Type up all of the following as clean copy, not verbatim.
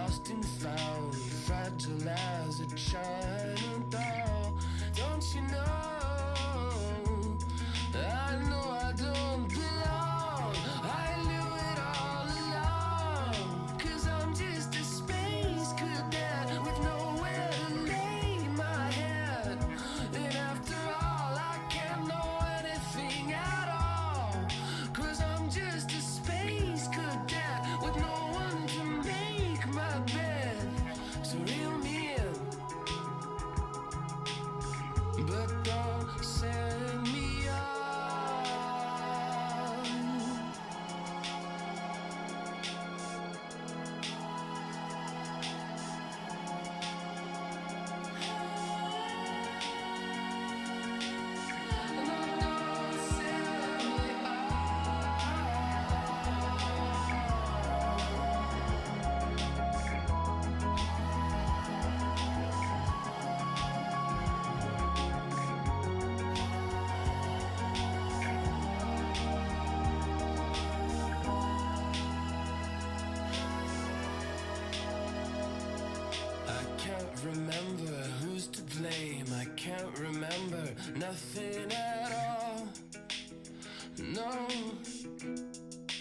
lost and found, fragile as a China doll. nothing at all. No,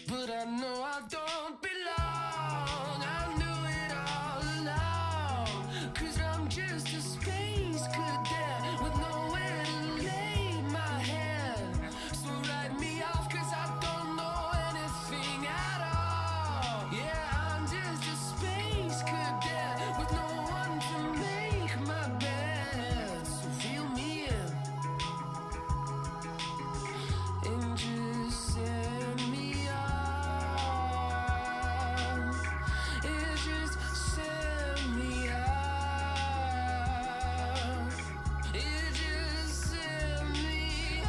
but I know I don't belong. I knew it all along, 'cause I'm just a space cadet with nowhere to lay my head. So write me off, 'cause I don't know anything at all. Yeah, I'm just a space cadet with no one to make my bed. So feel me in and just send me out. It just send me out. It just send me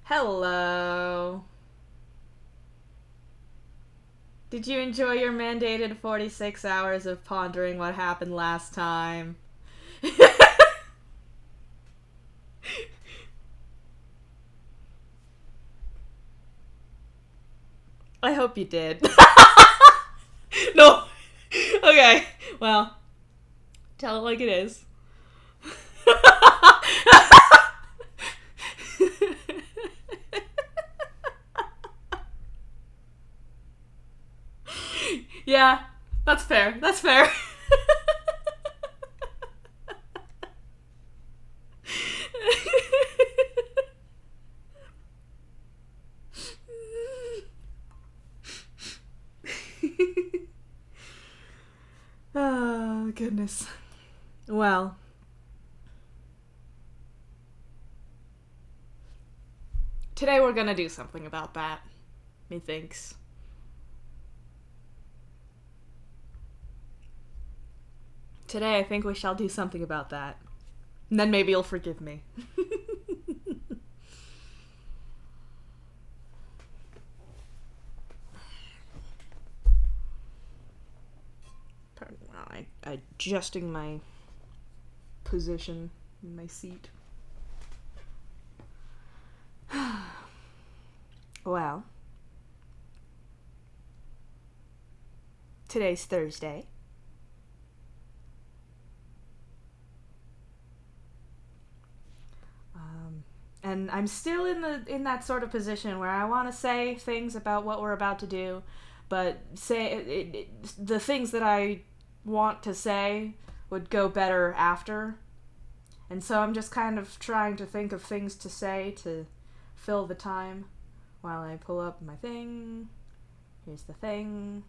Hello. Did you enjoy your mandated 46 hours of pondering what happened last time? I hope you did. No. Okay. Well, tell it like it is. Yeah, that's fair. That's fair. Oh, goodness. Well, today we're gonna do something about that, methinks. Today I think we shall do something about that. And then maybe you'll forgive me. Pardon, adjusting my position in my seat. Well, today's Thursday. And I'm still in that sort of position where I want to say things about what we're about to do, but the things that I want to say would go better after. And so I'm just kind of trying to think of things to say to fill the time while I pull up my thing. Here's the thing.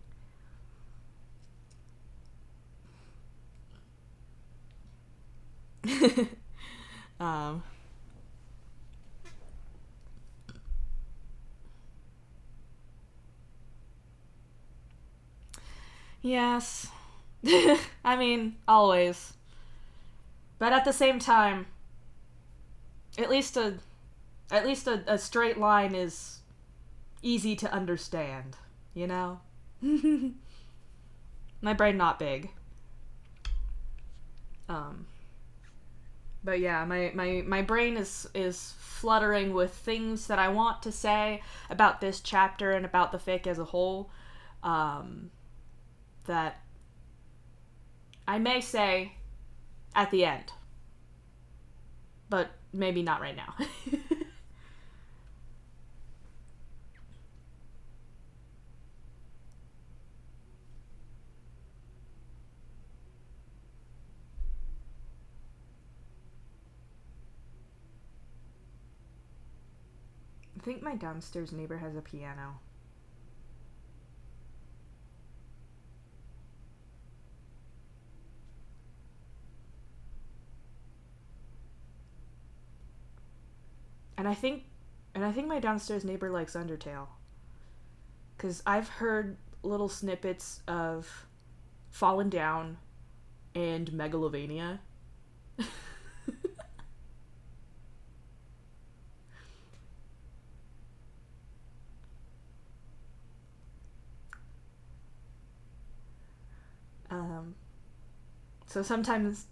Yes. I mean, always. But at the same time, at least a straight line is easy to understand, you know? My brain not big. But yeah, my brain is fluttering with things that I want to say about this chapter and about the fic as a whole, that I may say at the end. But maybe not right now. I think my downstairs neighbor has a piano. And I think my downstairs neighbor likes Undertale. 'Cause I've heard little snippets of Fallen Down and Megalovania. So sometimes,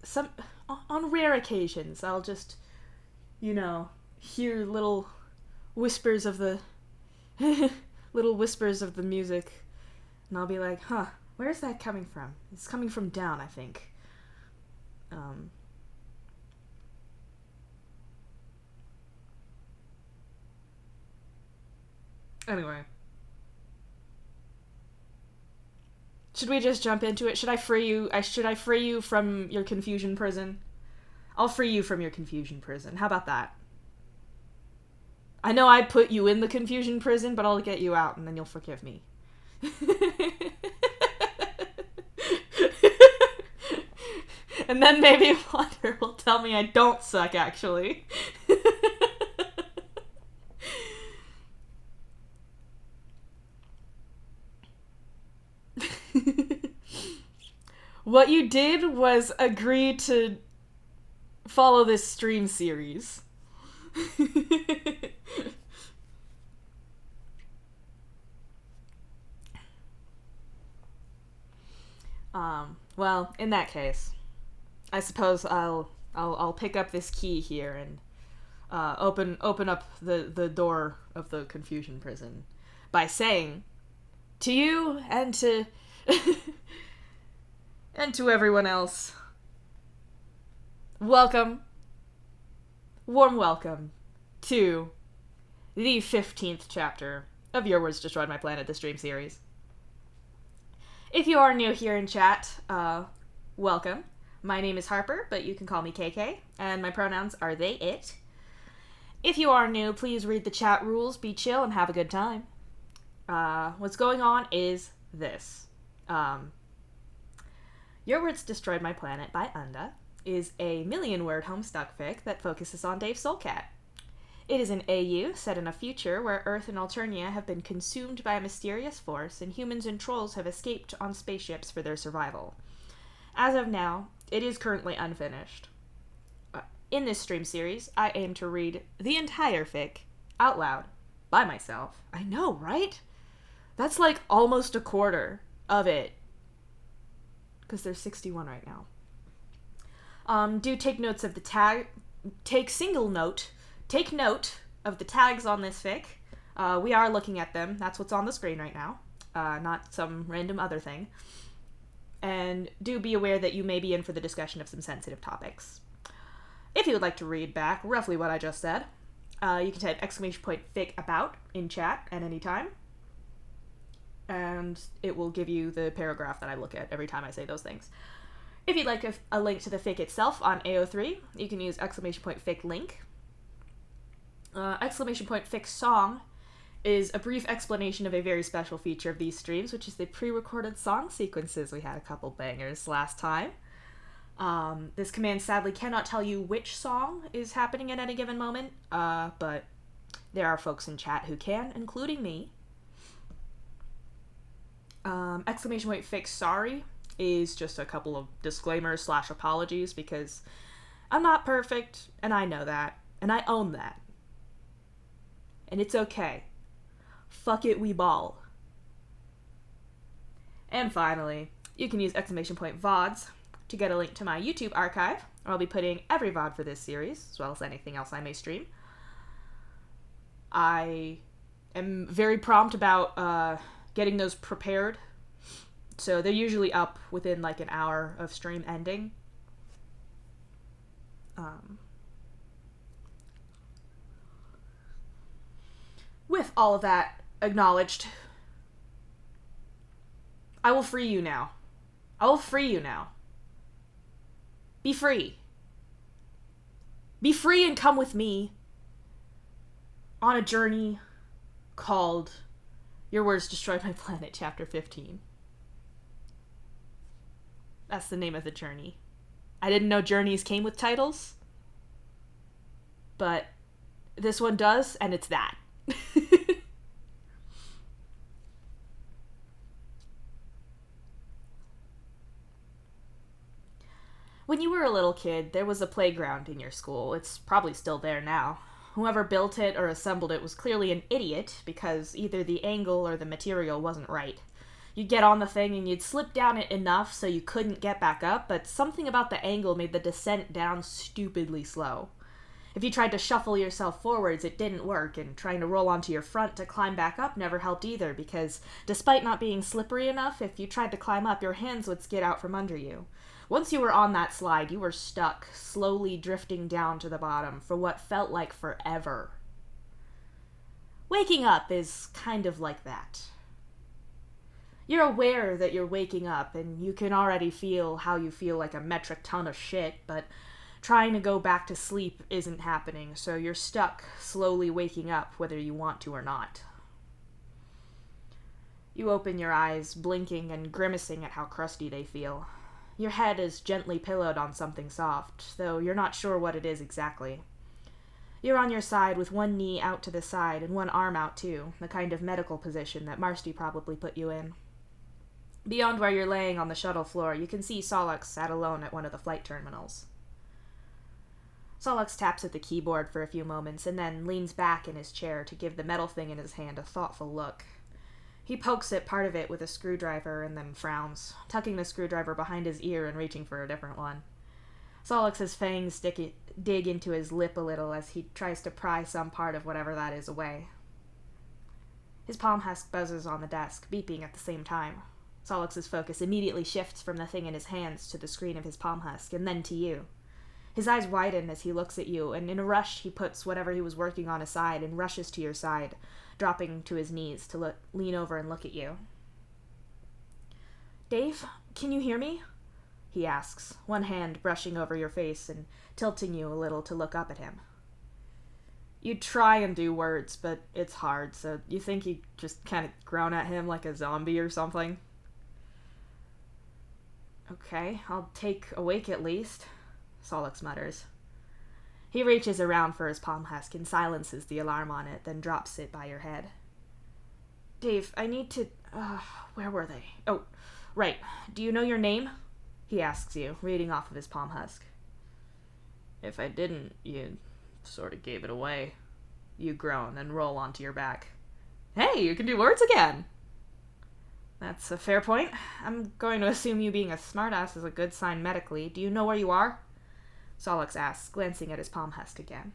on rare occasions, I'll just, hear little whispers of the music, and I'll be like, huh, where's that coming from? It's coming from down, I think. Anyway. Should we just jump into it? Should I free you from your confusion prison? I'll free you from your confusion prison. How about that? I know I put you in the confusion prison, but I'll get you out and then you'll forgive me. And then maybe Water will tell me I don't suck, actually. What you did was agree to follow this stream series. Well, in that case, I suppose I'll pick up this key here and open up the door of the confusion prison by saying to you and to and to everyone else, warm welcome to the 15th chapter of Your Words Destroyed My Planet, the stream series. If you are new here in chat, welcome. My name is Harper, but you can call me KK, and my pronouns are they, it. If you are new, please read the chat rules, be chill, and have a good time. What's going on is this. Your Words Destroyed My Planet by Unda is a million-word Homestuck fic that focuses on Dave Soulcat. It is an AU set in a future where Earth and Alternia have been consumed by a mysterious force, and humans and trolls have escaped on spaceships for their survival. As of now, it is currently unfinished. In this stream series, I aim to read the entire fic out loud by myself. I know, right? That's like almost a quarter of it. Because there's 61 right now. Do take notes of the tag. Take note of the tags on this fic. We are looking at them. That's what's on the screen right now. Not some random other thing. And do be aware that you may be in for the discussion of some sensitive topics. If you would like to read back roughly what I just said, you can type !fic about in chat at any time. And it will give you the paragraph that I look at every time I say those things. If you'd like a link to the fic itself on AO3, you can use !fic link. !fic song is a brief explanation of a very special feature of these streams, which is the pre-recorded song sequences. We had a couple bangers last time. This command sadly cannot tell you which song is happening at any given moment, but there are folks in chat who can, including me. !fic sorry is just a couple of disclaimers / apologies because I'm not perfect, and I know that, and I own that. And it's okay. Fuck it, we ball. And finally, you can use !VODs to get a link to my YouTube archive, where I'll be putting every VOD for this series, as well as anything else I may stream. I am very prompt about getting those prepared, so they're usually up within like an hour of stream ending. With all of that acknowledged, I will free you now. Be free. Be free and come with me. on a journey called Your Words Destroyed My Planet, Chapter 15. That's the name of the journey. I didn't know journeys came with titles, but this one does, and it's that. When you were a little kid, there was a playground in your school. It's probably still there now. Whoever built it or assembled it was clearly an idiot, because either the angle or the material wasn't right. You'd get on the thing and you'd slip down it enough so you couldn't get back up, but something about the angle made the descent down stupidly slow. If you tried to shuffle yourself forwards, it didn't work, and trying to roll onto your front to climb back up never helped either, because despite not being slippery enough, if you tried to climb up, your hands would skid out from under you. Once you were on that slide, you were stuck, slowly drifting down to the bottom for what felt like forever. Waking up is kind of like that. You're aware that you're waking up, and you can already feel how you feel like a metric ton of shit, but trying to go back to sleep isn't happening, so you're stuck, slowly waking up whether you want to or not. You open your eyes, blinking and grimacing at how crusty they feel. Your head is gently pillowed on something soft, though you're not sure what it is exactly. You're on your side with one knee out to the side and one arm out too, the kind of medical position that Marcy probably put you in. Beyond where you're laying on the shuttle floor, you can see Solux sat alone at one of the flight terminals. Solux taps at the keyboard for a few moments and then leans back in his chair to give the metal thing in his hand a thoughtful look. He pokes at part of it with a screwdriver and then frowns, tucking the screwdriver behind his ear and reaching for a different one. Solux's fangs dig into his lip a little as he tries to pry some part of whatever that is away. His palm husk buzzes on the desk, beeping at the same time. Solux's focus immediately shifts from the thing in his hands to the screen of his palm husk, and then to you. His eyes widen as he looks at you, and in a rush he puts whatever he was working on aside and rushes to your side, dropping to his knees to lean over and look at you. "Dave, can you hear me?" he asks, one hand brushing over your face and tilting you a little to look up at him. You try and do words, but it's hard, so you think you just kind of groan at him like a zombie or something. "Okay, I'll take awake at least," Solux mutters. He reaches around for his palm husk and silences the alarm on it, then drops it by your head. "Dave, I need to... where were they? Oh, right. Do you know your name?" he asks you, reading off of his palm husk. "If I didn't, you sort of gave it away." You groan and roll onto your back. "Hey, you can do words again!" "That's a fair point. I'm going to assume you being a smartass is a good sign medically. Do you know where you are?" Solux asks, glancing at his palm husk again.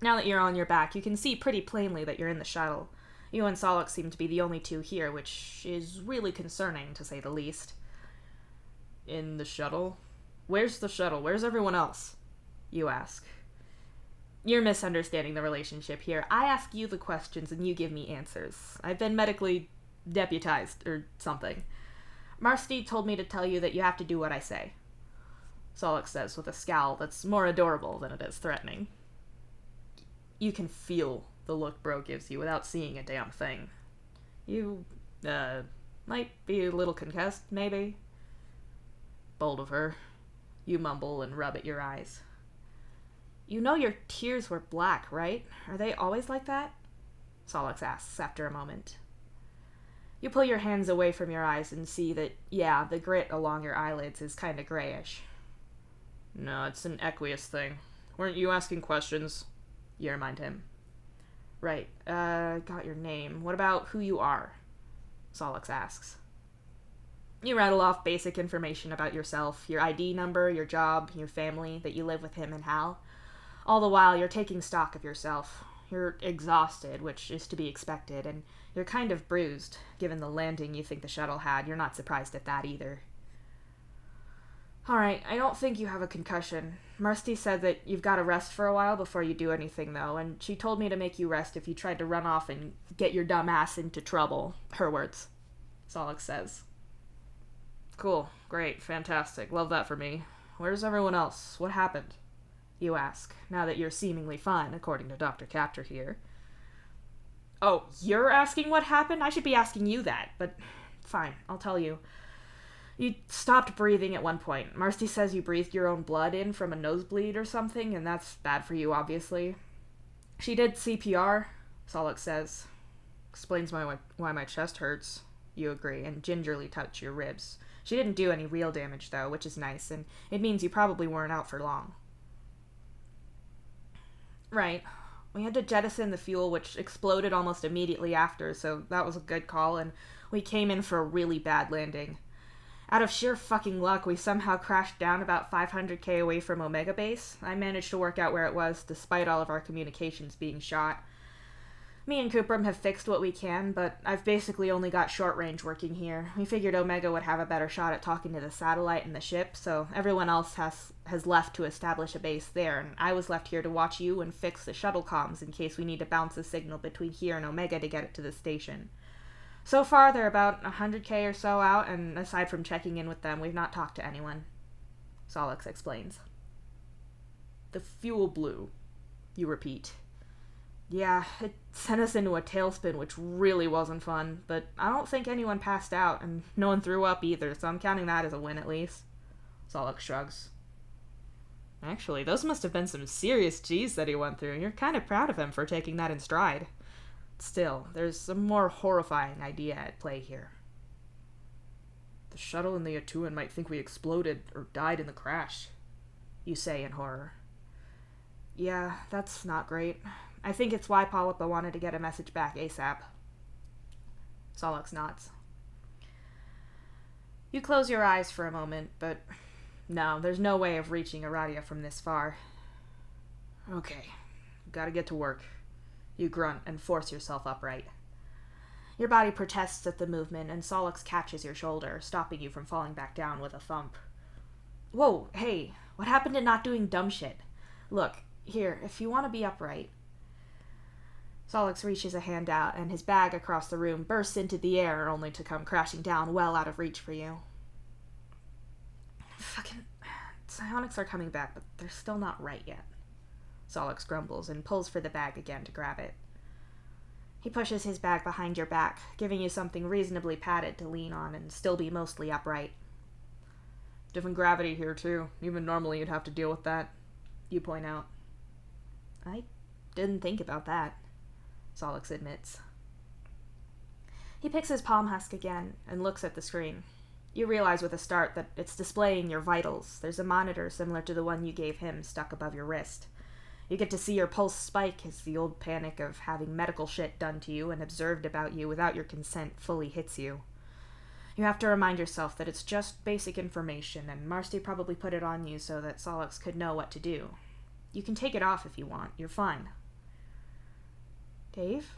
Now that you're on your back, you can see pretty plainly that you're in the shuttle. You and Solux seem to be the only two here, which is really concerning, to say the least. "In the shuttle? Where's the shuttle? Where's everyone else?" you ask. You're misunderstanding the relationship here. I ask you the questions and you give me answers. I've been medically deputized, or something. Marcy told me to tell you that you have to do what I say," Solix says with a scowl that's more adorable than it is threatening. You can feel the look Bro gives you without seeing a damn thing. You, might be a little concussed, maybe? Bold of her. You mumble and rub at your eyes. "You know your tears were black, right? Are they always like that?" Solix asks after a moment. You pull your hands away from your eyes and see that, yeah, the grit along your eyelids is kind of grayish. "No, it's an aqueous thing. Weren't you asking questions?" You remind him. "Right, got your name. What about who you are?" Solix asks. You rattle off basic information about yourself, your ID number, your job, your family, that you live with him and Hal. All the while, you're taking stock of yourself. You're exhausted, which is to be expected, and you're kind of bruised. Given the landing you think the shuttle had, you're not surprised at that either. "Alright, I don't think you have a concussion. Marcy said that you've got to rest for a while before you do anything, though, and she told me to make you rest if you tried to run off and get your dumb ass into trouble." Her words, Solix says. "Cool, great, fantastic, love that for me. Where's everyone else? What happened?" You ask, now that you're seemingly fine, according to Dr. Captor here. Oh, you're asking what happened? I should be asking you that, but fine, I'll tell you. You stopped breathing at one point. Marcy says you breathed your own blood in from a nosebleed or something, and that's bad for you, obviously. She did CPR, Solix says. Explains why my chest hurts. You agree, and gingerly touch your ribs. She didn't do any real damage, though, which is nice, and it means you probably weren't out for long. Right. We had to jettison the fuel, which exploded almost immediately after, so that was a good call, and we came in for a really bad landing. Out of sheer fucking luck, we somehow crashed down about 500k away from Omega Base. I managed to work out where it was, despite all of our communications being shot. Me and Coopram have fixed what we can, but I've basically only got short range working here. We figured Omega would have a better shot at talking to the satellite and the ship, so everyone else has left to establish a base there, and I was left here to watch you and fix the shuttle comms in case we need to bounce a signal between here and Omega to get it to the station. So far, they're about 100k or so out, and aside from checking in with them, we've not talked to anyone. Solix explains. The fuel blew, you repeat. Yeah, it sent us into a tailspin, which really wasn't fun, but I don't think anyone passed out, and no one threw up either, so I'm counting that as a win at least. Solix shrugs. Actually, those must have been some serious G's that he went through, and you're kind of proud of him for taking that in stride. Still, there's a more horrifying idea at play here. The shuttle and the Atuan might think we exploded or died in the crash, you say in horror. Yeah, that's not great. I think it's why Polypa wanted to get a message back ASAP. Solix nods. You close your eyes for a moment, but no, there's no way of reaching Aradia from this far. Okay, gotta get to work. You grunt and force yourself upright. Your body protests at the movement, and Solix catches your shoulder, stopping you from falling back down with a thump. Whoa, hey, what happened to not doing dumb shit? Look, here, if you want to be upright. Solix reaches a hand out, and his bag across the room bursts into the air, only to come crashing down well out of reach for you. Fucking psionics are coming back, but they're still not right yet. Solix grumbles and pulls for the bag again to grab it. He pushes his bag behind your back, giving you something reasonably padded to lean on and still be mostly upright. Different gravity here, too. Even normally you'd have to deal with that, you point out. I didn't think about that, Solix admits. He picks his palm husk again and looks at the screen. You realize with a start that it's displaying your vitals. There's a monitor similar to the one you gave him stuck above your wrist. You get to see your pulse spike as the old panic of having medical shit done to you and observed about you without your consent fully hits you. You have to remind yourself that it's just basic information, and Marcy probably put it on you so that Solix could know what to do. You can take it off if you want. You're fine. Dave?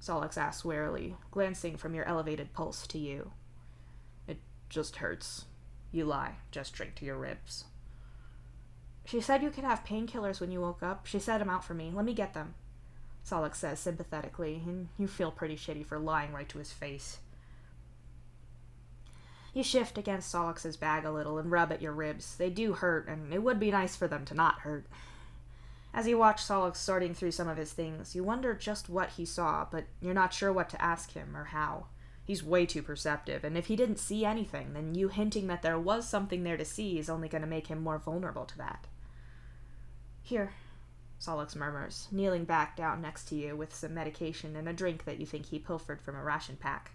Solix asks warily, glancing from your elevated pulse to you. It just hurts. You lie, gesturing to your ribs. She said you could have painkillers when you woke up. She set them out for me. Let me get them, Solix says sympathetically, and you feel pretty shitty for lying right to his face. You shift against Solix's bag a little and rub at your ribs. They do hurt, and it would be nice for them to not hurt. As you watch Solix sorting through some of his things, you wonder just what he saw, but you're not sure what to ask him or how. He's way too perceptive, and if he didn't see anything, then you hinting that there was something there to see is only going to make him more vulnerable to that. Here, Solix murmurs, kneeling back down next to you with some medication and a drink that you think he pilfered from a ration pack.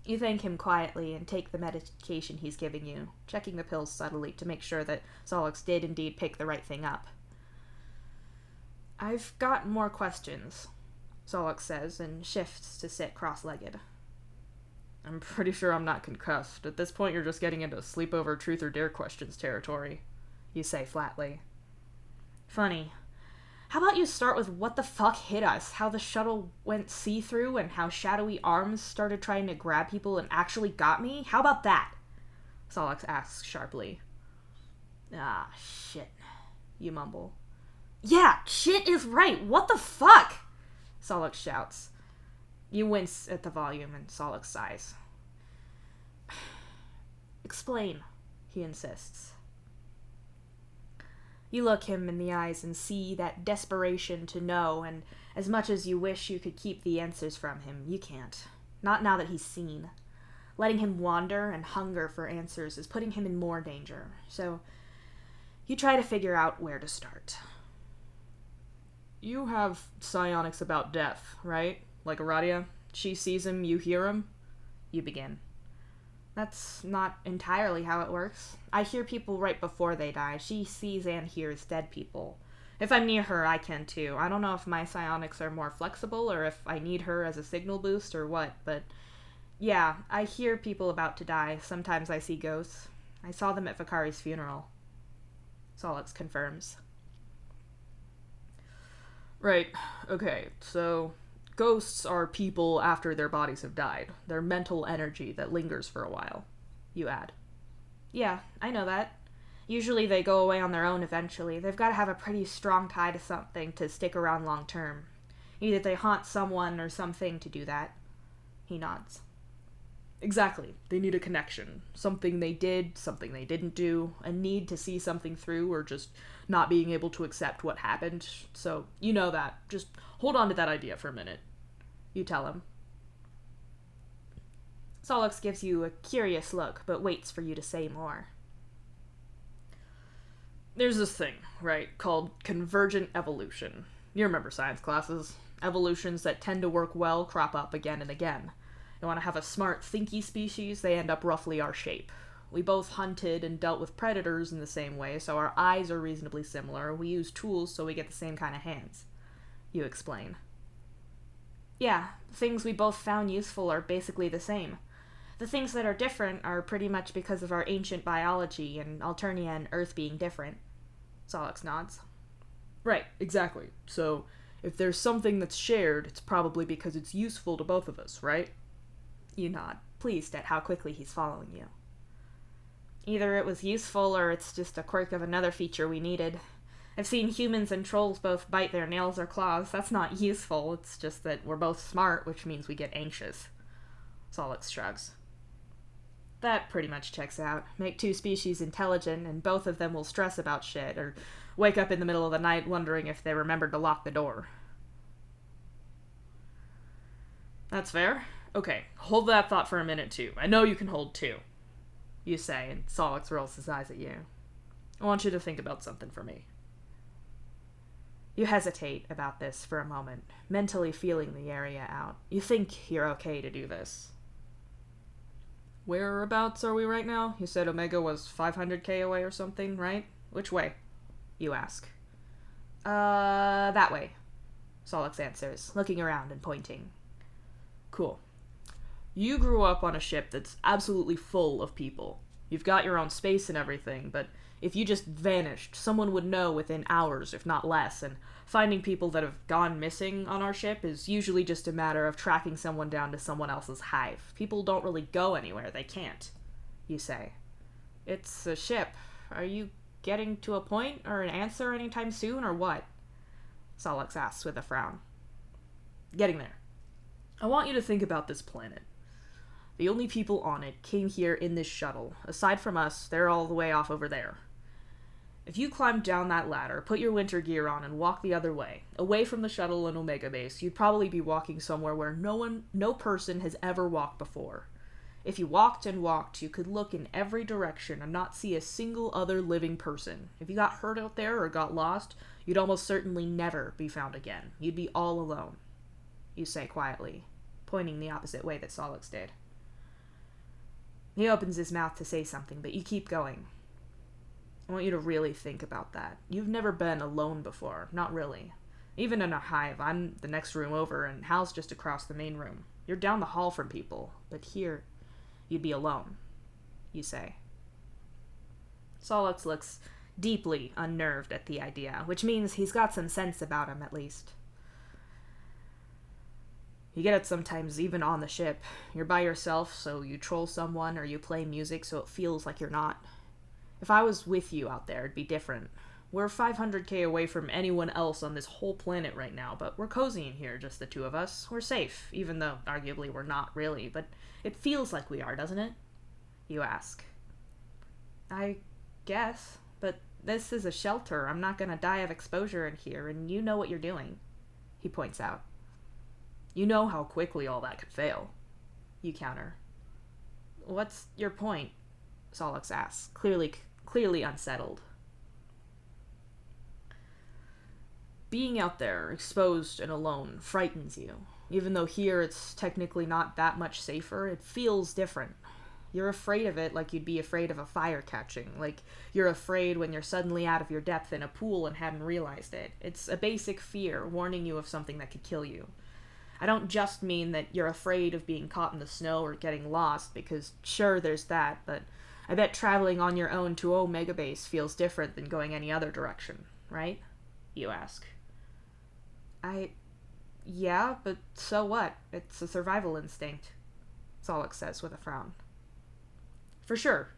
You thank him quietly and take the medication he's giving you, checking the pills subtly to make sure that Solix did indeed pick the right thing up. I've got more questions, Solix says, and shifts to sit cross-legged. I'm pretty sure I'm not concussed. At this point, you're just getting into sleepover truth or dare questions territory, you say flatly. Funny. How about you start with what the fuck hit us, how the shuttle went see-through, and how shadowy arms started trying to grab people and actually got me? How about that? Solix asks sharply. Ah, shit, you mumble. Yeah, shit is right. What the fuck? Solix shouts. You wince at the volume, and Solix sighs. Explain, he insists. You look him in the eyes and see that desperation to know, and as much as you wish you could keep the answers from him, you can't. Not now that he's seen. Letting him wander and hunger for answers is putting him in more danger, so you try to figure out where to start. You have psionics about death, right? Like Aradia? She sees him, you hear him? You begin. That's not entirely how it works. I hear people right before they die. She sees and hears dead people. If I'm near her, I can too. I don't know if my psionics are more flexible or if I need her as a signal boost or what, but yeah, I hear people about to die. Sometimes I see ghosts. I saw them at Vakari's funeral. Solix confirms. Right, okay, so ghosts are people after their bodies have died. They're mental energy that lingers for a while. You add. Yeah, I know that. Usually they go away on their own eventually. They've got to have a pretty strong tie to something to stick around long term. Either they haunt someone or something to do that. He nods. Exactly. They need a connection. Something they did, something they didn't do, a need to see something through, or just not being able to accept what happened. So, you know that. Just hold on to that idea for a minute. You tell him. Solix gives you a curious look, but waits for you to say more. There's this thing, right, called convergent evolution. You remember science classes. Evolutions that tend to work well crop up again and again. You want to have a smart, thinky species, they end up roughly our shape. We both hunted and dealt with predators in the same way, so our eyes are reasonably similar. We use tools so we get the same kind of hands. You explain. Yeah, the things we both found useful are basically the same. The things that are different are pretty much because of our ancient biology and Alternia and Earth being different. Solix nods. Right, exactly. So, if there's something that's shared, it's probably because it's useful to both of us, right? You nod, pleased at how quickly he's following you. Either it was useful or it's just a quirk of another feature we needed. I've seen humans and trolls both bite their nails or claws. That's not useful, it's just that we're both smart, which means we get anxious. Solix shrugs. That pretty much checks out. Make two species intelligent, and both of them will stress about shit, or wake up in the middle of the night wondering if they remembered to lock the door. That's fair. Okay, hold that thought for a minute too. I know you can hold two. You say, and Solix rolls his eyes at you. I want you to think about something for me. You hesitate about this for a moment, mentally feeling the area out. You think you're okay to do this. Whereabouts are we right now? You said Omega was 500k away or something, right? Which way? You ask. That way. Solix answers, looking around and pointing. Cool. You grew up on a ship that's absolutely full of people. You've got your own space and everything, but if you just vanished, someone would know within hours, if not less, and finding people that have gone missing on our ship is usually just a matter of tracking someone down to someone else's hive. People don't really go anywhere, they can't, you say. It's a ship. Are you getting to a point or an answer anytime soon, or what? Solix asks with a frown. Getting there. I want you to think about this planet. The only people on it came here in this shuttle. Aside from us, they're all the way off over there. If you climbed down that ladder, put your winter gear on, and walked the other way, away from the shuttle and Omega Base, you'd probably be walking somewhere where no person has ever walked before. If you walked and walked, you could look in every direction and not see a single other living person. If you got hurt out there or got lost, you'd almost certainly never be found again. You'd be all alone, you say quietly, pointing the opposite way that Solix did. He opens his mouth to say something, but you keep going. I want you to really think about that. You've never been alone before, not really. Even in a hive, I'm the next room over, and Hal's just across the main room. You're down the hall from people, but here, you'd be alone, you say. Solix looks deeply unnerved at the idea, which means he's got some sense about him, at least. You get it sometimes, even on the ship. You're by yourself, so you troll someone, or you play music so it feels like you're not. If I was with you out there, it'd be different. We're 500k away from anyone else on this whole planet right now, but we're cozy in here, just the two of us. We're safe, even though arguably we're not really, but it feels like we are, doesn't it? You ask. I guess, but This is a shelter. I'm not gonna die of exposure in here, and you know what you're doing, he points out. You know how quickly all that could fail, you counter. What's your point? Solix asks, clearly unsettled. Being out there, exposed and alone, frightens you. Even though here it's technically not that much safer, it feels different. You're afraid of it like you'd be afraid of a fire catching, like you're afraid when you're suddenly out of your depth in a pool and hadn't realized it. It's a basic fear, warning you of something that could kill you. I don't just mean that you're afraid of being caught in the snow or getting lost, because sure, there's that, but I bet traveling on your own to Omega Base feels different than going any other direction, right? You ask. Yeah, but so what? It's a survival instinct, Solix says with a frown. For sure.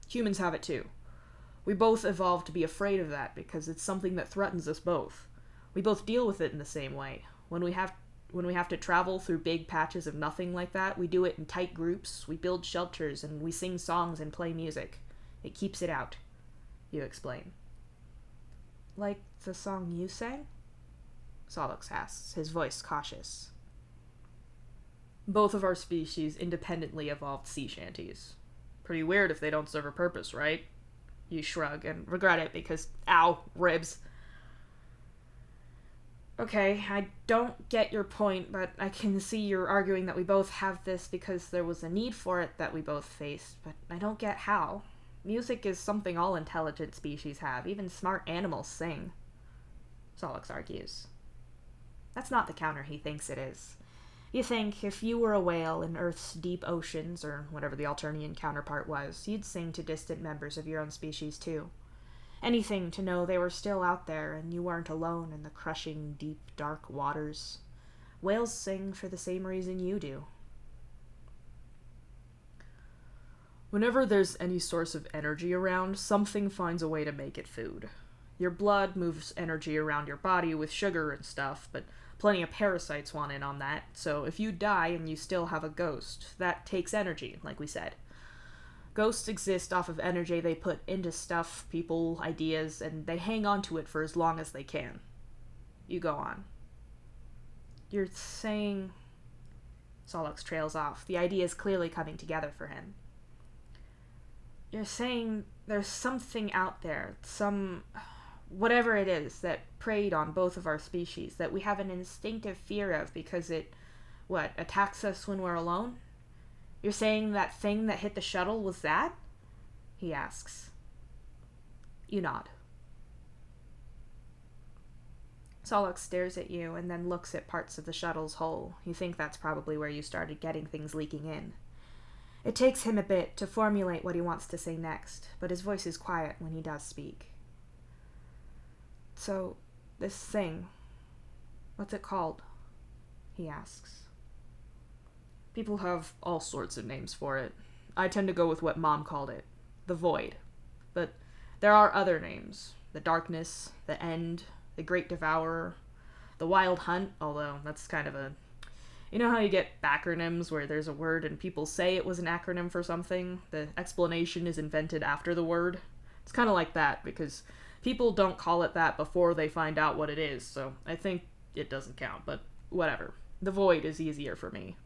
Humans have it too. We both evolved to be afraid of that because it's something that threatens us both. We both deal with it in the same way. When we have to travel through big patches of nothing like that, we do it in tight groups, we build shelters, and we sing songs and play music. It keeps it out, you explain. Like the song you sang? Solix asks, his voice cautious. Both of our species independently evolved sea shanties. Pretty weird if they don't serve a purpose, right? You shrug and regret it because, ow, ribs. Okay, I don't get your point, but I can see you're arguing that we both have this because there was a need for it that we both faced, but I don't get how. Music is something all intelligent species have, even smart animals sing, Solix argues. That's not the counter he thinks it is. You think if you were a whale in Earth's deep oceans, or whatever the Alternian counterpart was, you'd sing to distant members of your own species too. Anything to know they were still out there and you weren't alone in the crushing, deep, dark waters. Whales sing for the same reason you do. Whenever there's any source of energy around, something finds a way to make it food. Your blood moves energy around your body with sugar and stuff, but plenty of parasites want in on that, so if you die and you still have a ghost, that takes energy, like we said. Ghosts exist off of energy they put into stuff, people, ideas, and they hang on to it for as long as they can. You go on. You're saying... Solix trails off. The idea is clearly coming together for him. You're saying there's something out there, whatever it is, that preyed on both of our species, that we have an instinctive fear of because it, attacks us when we're alone? You're saying that thing that hit the shuttle was that? He asks. You nod. Solix stares at you and then looks at parts of the shuttle's hull. You think that's probably where you started getting things leaking in. It takes him a bit to formulate what he wants to say next, but his voice is quiet when he does speak. So, this thing, what's it called? He asks. People have all sorts of names for it. I tend to go with what Mom called it, the Void. But there are other names. The Darkness, the End, the Great Devourer, the Wild Hunt, although that's kind of a... You know how you get backronyms where there's a word and people say it was an acronym for something? The explanation is invented after the word? It's kind of like that, because people don't call it that before they find out what it is, so I think it doesn't count, but whatever. The Void is easier for me.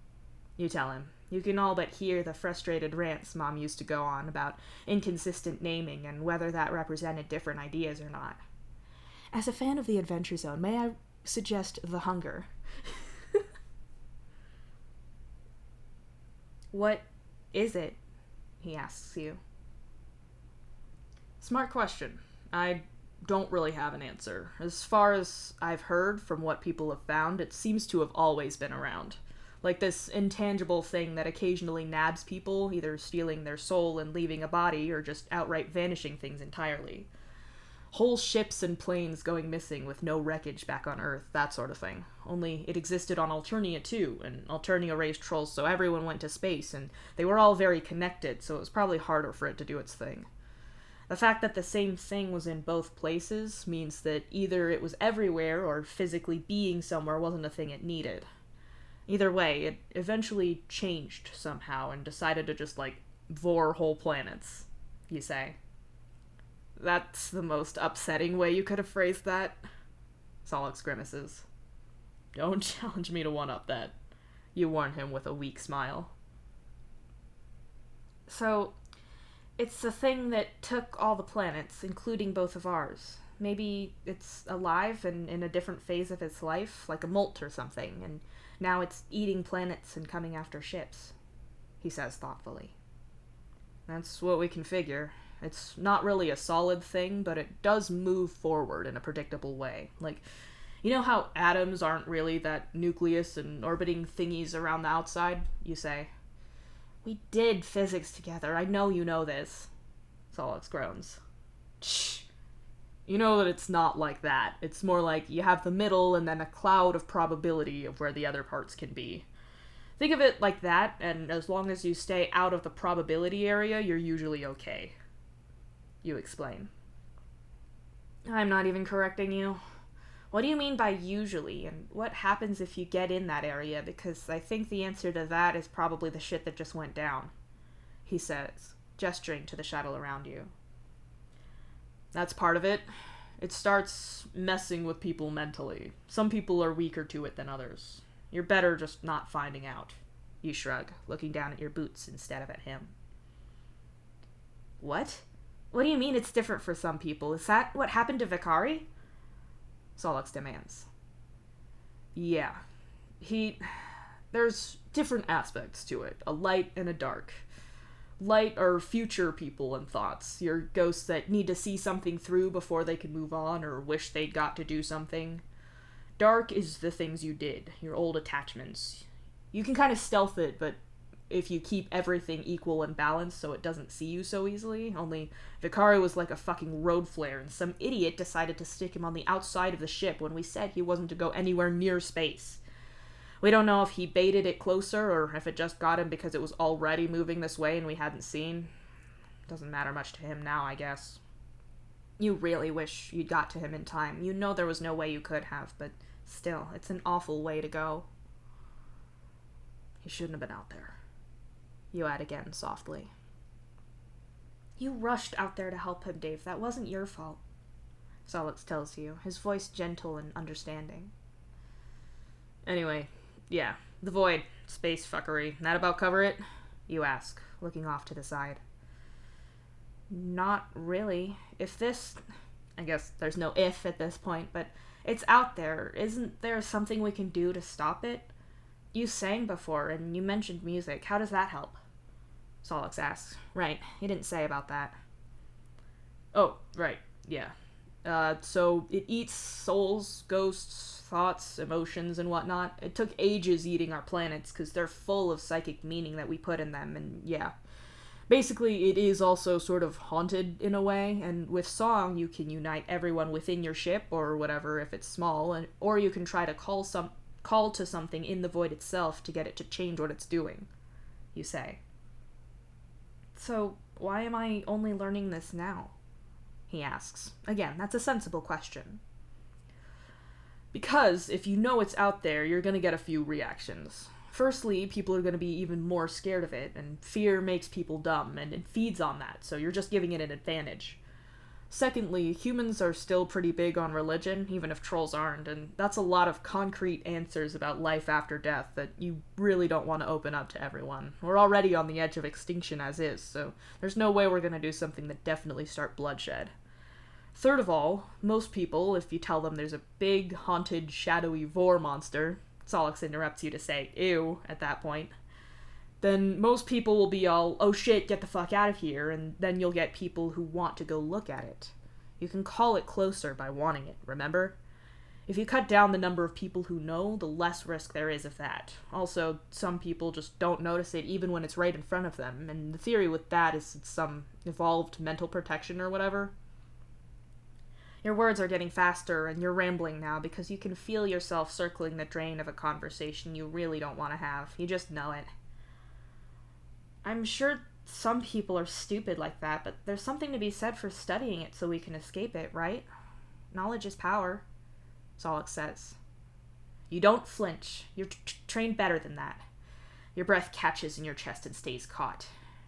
You tell him. You can all but hear the frustrated rants Mom used to go on about inconsistent naming and whether that represented different ideas or not. As a fan of the Adventure Zone, may I suggest The Hunger? What is it? He asks you. Smart question. I don't really have an answer. As far as I've heard from what people have found, it seems to have always been around. Like this intangible thing that occasionally nabs people, either stealing their soul and leaving a body, or just outright vanishing things entirely. Whole ships and planes going missing with no wreckage back on Earth, that sort of thing. Only it existed on Alternia too, and Alternia raised trolls so everyone went to space, and they were all very connected, so it was probably harder for it to do its thing. The fact that the same thing was in both places means that either it was everywhere or physically being somewhere wasn't a thing it needed. Either way, it eventually changed somehow and decided to just, vor whole planets, you say. That's the most upsetting way you could have phrased that. Solix grimaces. Don't challenge me to one-up that. You warn him with a weak smile. So, it's the thing that took all the planets, including both of ours. Maybe it's alive and in a different phase of its life, like a molt or something, and now it's eating planets and coming after ships, he says thoughtfully. That's what we can figure. It's not really a solid thing, but it does move forward in a predictable way. Like, you know how atoms aren't really that nucleus and orbiting thingies around the outside, you say? We did physics together. I know you know this. Solix groans. Shh. You know that it's not like that. It's more like you have the middle and then a cloud of probability of where the other parts can be. Think of it like that, and as long as you stay out of the probability area, you're usually okay. You explain. I'm not even correcting you. What do you mean by usually, and what happens if you get in that area? Because I think the answer to that is probably the shit that just went down, he says, gesturing to the shuttle around you. That's part of it. It starts messing with people mentally. Some people are weaker to it than others. You're better just not finding out. You shrug, looking down at your boots instead of at him. What? What do you mean it's different for some people? Is that what happened to Vicari? Solix demands. Yeah. There's different aspects to it. A light and a dark. Light are future people and thoughts. Your ghosts that need to see something through before they can move on or wish they'd got to do something. Dark is the things you did, your old attachments. You can kind of stealth it, but if you keep everything equal and balanced so it doesn't see you so easily. Only Vicari was like a fucking road flare, and some idiot decided to stick him on the outside of the ship when we said he wasn't to go anywhere near space. We don't know if he baited it closer, or if it just got him because it was already moving this way and we hadn't seen. Doesn't matter much to him now, I guess. You really wish you'd got to him in time. You know there was no way you could have, but still, it's an awful way to go. He shouldn't have been out there. You add again, softly. You rushed out there to help him, Dave. That wasn't your fault. Solix tells you, his voice gentle and understanding. Anyway, yeah, the void, space fuckery. That about cover it? You ask, looking off to the side. Not really. I guess there's no if at this point, but it's out there. Isn't there something we can do to stop it? You sang before, and you mentioned music. How does that help? Solix asks. Right, he didn't say about that. Oh, right, yeah. So it eats souls, ghosts, thoughts, emotions, and whatnot. It took ages eating our planets, because they're full of psychic meaning that we put in them, and yeah. Basically, it is also sort of haunted in a way, and with song, you can unite everyone within your ship, or whatever, if it's small, or you can try to call to something in the void itself to get it to change what it's doing, you say. So, why am I only learning this now? He asks. Again, that's a sensible question. Because if you know it's out there, you're gonna get a few reactions. Firstly, people are going to be even more scared of it, and fear makes people dumb, and it feeds on that, so you're just giving it an advantage. Secondly, humans are still pretty big on religion, even if trolls aren't, and that's a lot of concrete answers about life after death that you really don't want to open up to everyone. We're already on the edge of extinction as is, so there's no way we're going to do something that definitely start bloodshed. Third of all, most people, if you tell them there's a big, haunted, shadowy vor monster, Solix interrupts you to say, ew, at that point, then most people will be all, oh shit, get the fuck out of here, and then you'll get people who want to go look at it. You can call it closer by wanting it, remember? If you cut down the number of people who know, the less risk there is of that. Also, some people just don't notice it even when it's right in front of them, and the theory with that is it's some evolved mental protection or whatever. Your words are getting faster, and you're rambling now because you can feel yourself circling the drain of a conversation you really don't want to have. You just know it. I'm sure some people are stupid like that, but there's something to be said for studying it so we can escape it, right? Knowledge is power, Solix says. You don't flinch. You're trained better than that. Your breath catches in your chest and stays caught.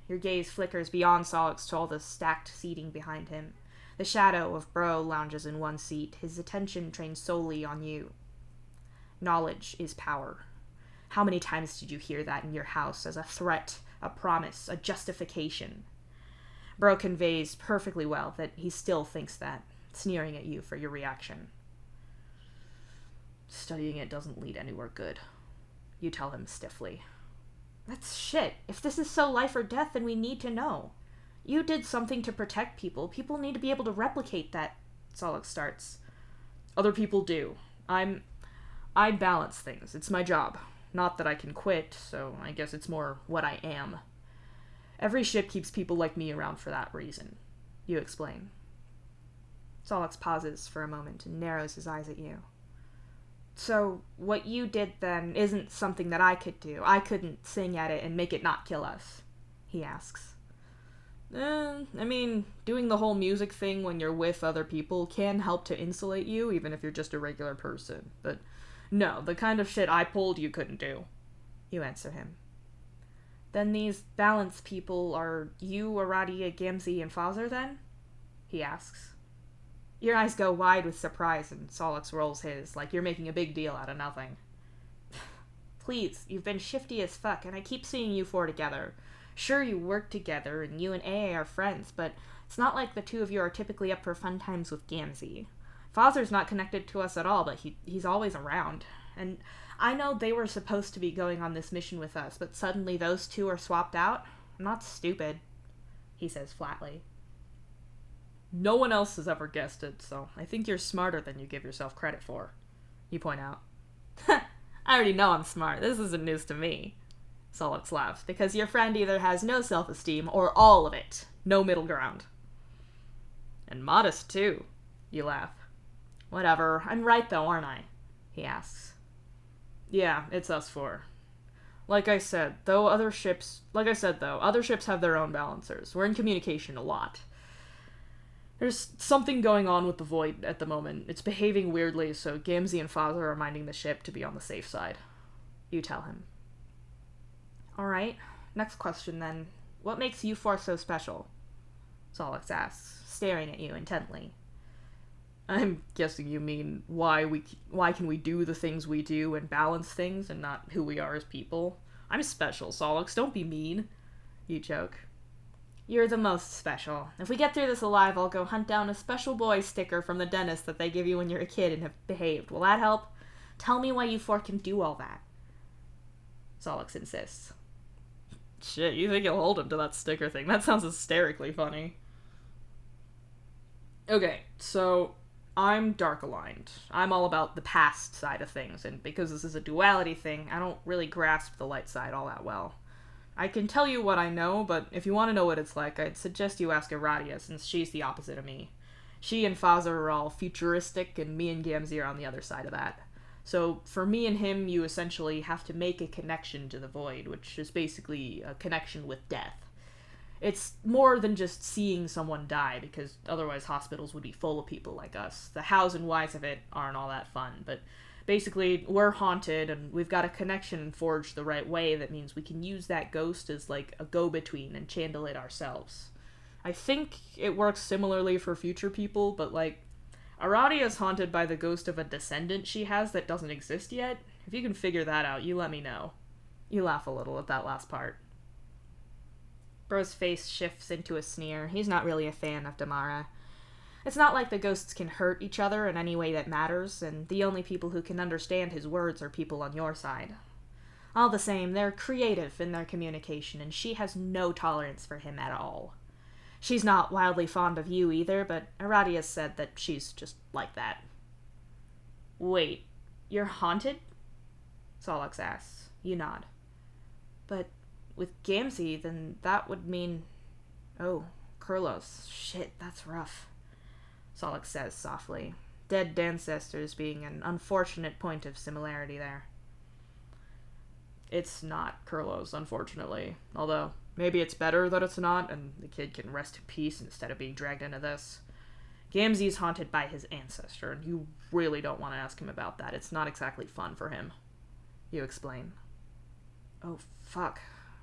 Your gaze flickers beyond Solix to all the stacked seating behind him. The shadow of Bro lounges in one seat, his attention trained solely on you. Knowledge is power. How many times did you hear that in your house as a threat, a promise, a justification? Bro conveys perfectly well that he still thinks that, sneering at you for your reaction. Studying it doesn't lead anywhere good, you tell him stiffly. That's shit. If this is so life or death, then we need to know. You did something to protect people. People need to be able to replicate that, Solix starts. Other people do. I balance things. It's my job. Not that I can quit, so I guess it's more what I am. Every ship keeps people like me around for that reason, you explain. Solix pauses for a moment and narrows his eyes at you. So, what you did then isn't something that I could do. I couldn't sing at it and make it not kill us, he asks. Doing the whole music thing when you're with other people can help to insulate you, even if you're just a regular person. But no, the kind of shit I pulled you couldn't do, you answer him. Then these balance people are you, Aradia, Gamzee, and Fazer then? He asks. Your eyes go wide with surprise, and Solix rolls his, like you're making a big deal out of nothing. Please, you've been shifty as fuck, and I keep seeing you four together. Sure, you work together, and you and AA are friends, but it's not like the two of you are typically up for fun times with Gamzee. Fazer's not connected to us at all, but he's always around. And I know they were supposed to be going on this mission with us, but suddenly those two are swapped out? I'm not stupid, he says flatly. No one else has ever guessed it, so I think you're smarter than you give yourself credit for, you point out. I already know I'm smart. This isn't news to me, Solix laughs, because your friend either has no self-esteem or all of it. No middle ground. And modest, too, you laugh. Whatever. I'm right, though, aren't I? He asks. Yeah, it's us four. Like I said, though, other ships have their own balancers. We're in communication a lot. There's something going on with the Void at the moment. It's behaving weirdly, so Gamzee and Fazer are minding the ship to be on the safe side. You tell him. Alright, next question then. What makes you four so special? Solix asks, staring at you intently. I'm guessing you mean why can we do the things we do and balance things and not who we are as people? I'm special, Solix, don't be mean. You joke. You're the most special. If we get through this alive, I'll go hunt down a special boy sticker from the dentist that they give you when you're a kid and have behaved. Will that help? Tell me why you four can do all that. Solix insists. Shit, you think you'll hold him to that sticker thing? That sounds hysterically funny. Okay, so I'm dark aligned. I'm all about the past side of things, and because this is a duality thing, I don't really grasp the light side all that well. I can tell you what I know, but if you want to know what it's like, I'd suggest you ask Aradia, since she's the opposite of me. She and Fazer are all futuristic, and me and Gamzee are on the other side of that. So, for me and him, you essentially have to make a connection to the Void, which is basically a connection with death. It's more than just seeing someone die, because otherwise hospitals would be full of people like us. The hows and whys of it aren't all that fun, but basically, we're haunted, and we've got a connection forged the right way that means we can use that ghost as, like, a go-between and channel it ourselves. I think it works similarly for future people, but, like, Aradia's haunted by the ghost of a descendant she has that doesn't exist yet. If you can figure that out, you let me know. You laugh a little at that last part. Bro's face shifts into a sneer. He's not really a fan of Damara. It's not like the ghosts can hurt each other in any way that matters, and the only people who can understand his words are people on your side. All the same, they're creative in their communication, and she has no tolerance for him at all. She's not wildly fond of you either, but Aradia said that she's just like that. Wait, you're haunted? Solix asks. You nod. But with Gamzee, then that would mean... Oh, Kurlos. Shit, that's rough. Solix says softly, dead ancestors being an unfortunate point of similarity there. It's not Kurlos, unfortunately. Although, maybe it's better that it's not, and the kid can rest in peace instead of being dragged into this. Gamzee's haunted by his ancestor, and you really don't want to ask him about that. It's not exactly fun for him. You explain. Oh, fuck.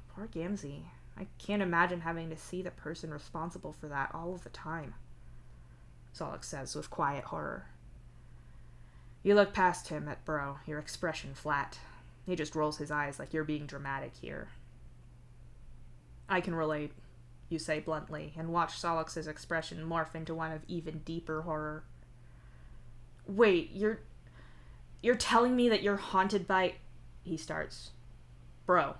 Poor Gamzee. I can't imagine having to see the person responsible for that all of the time. Solix says with quiet horror. You look past him at Bro, your expression flat. He just rolls his eyes like you're being dramatic here. I can relate, you say bluntly, and watch Solix's expression morph into one of even deeper horror. Wait, you're telling me that you're haunted by... He starts. Bro,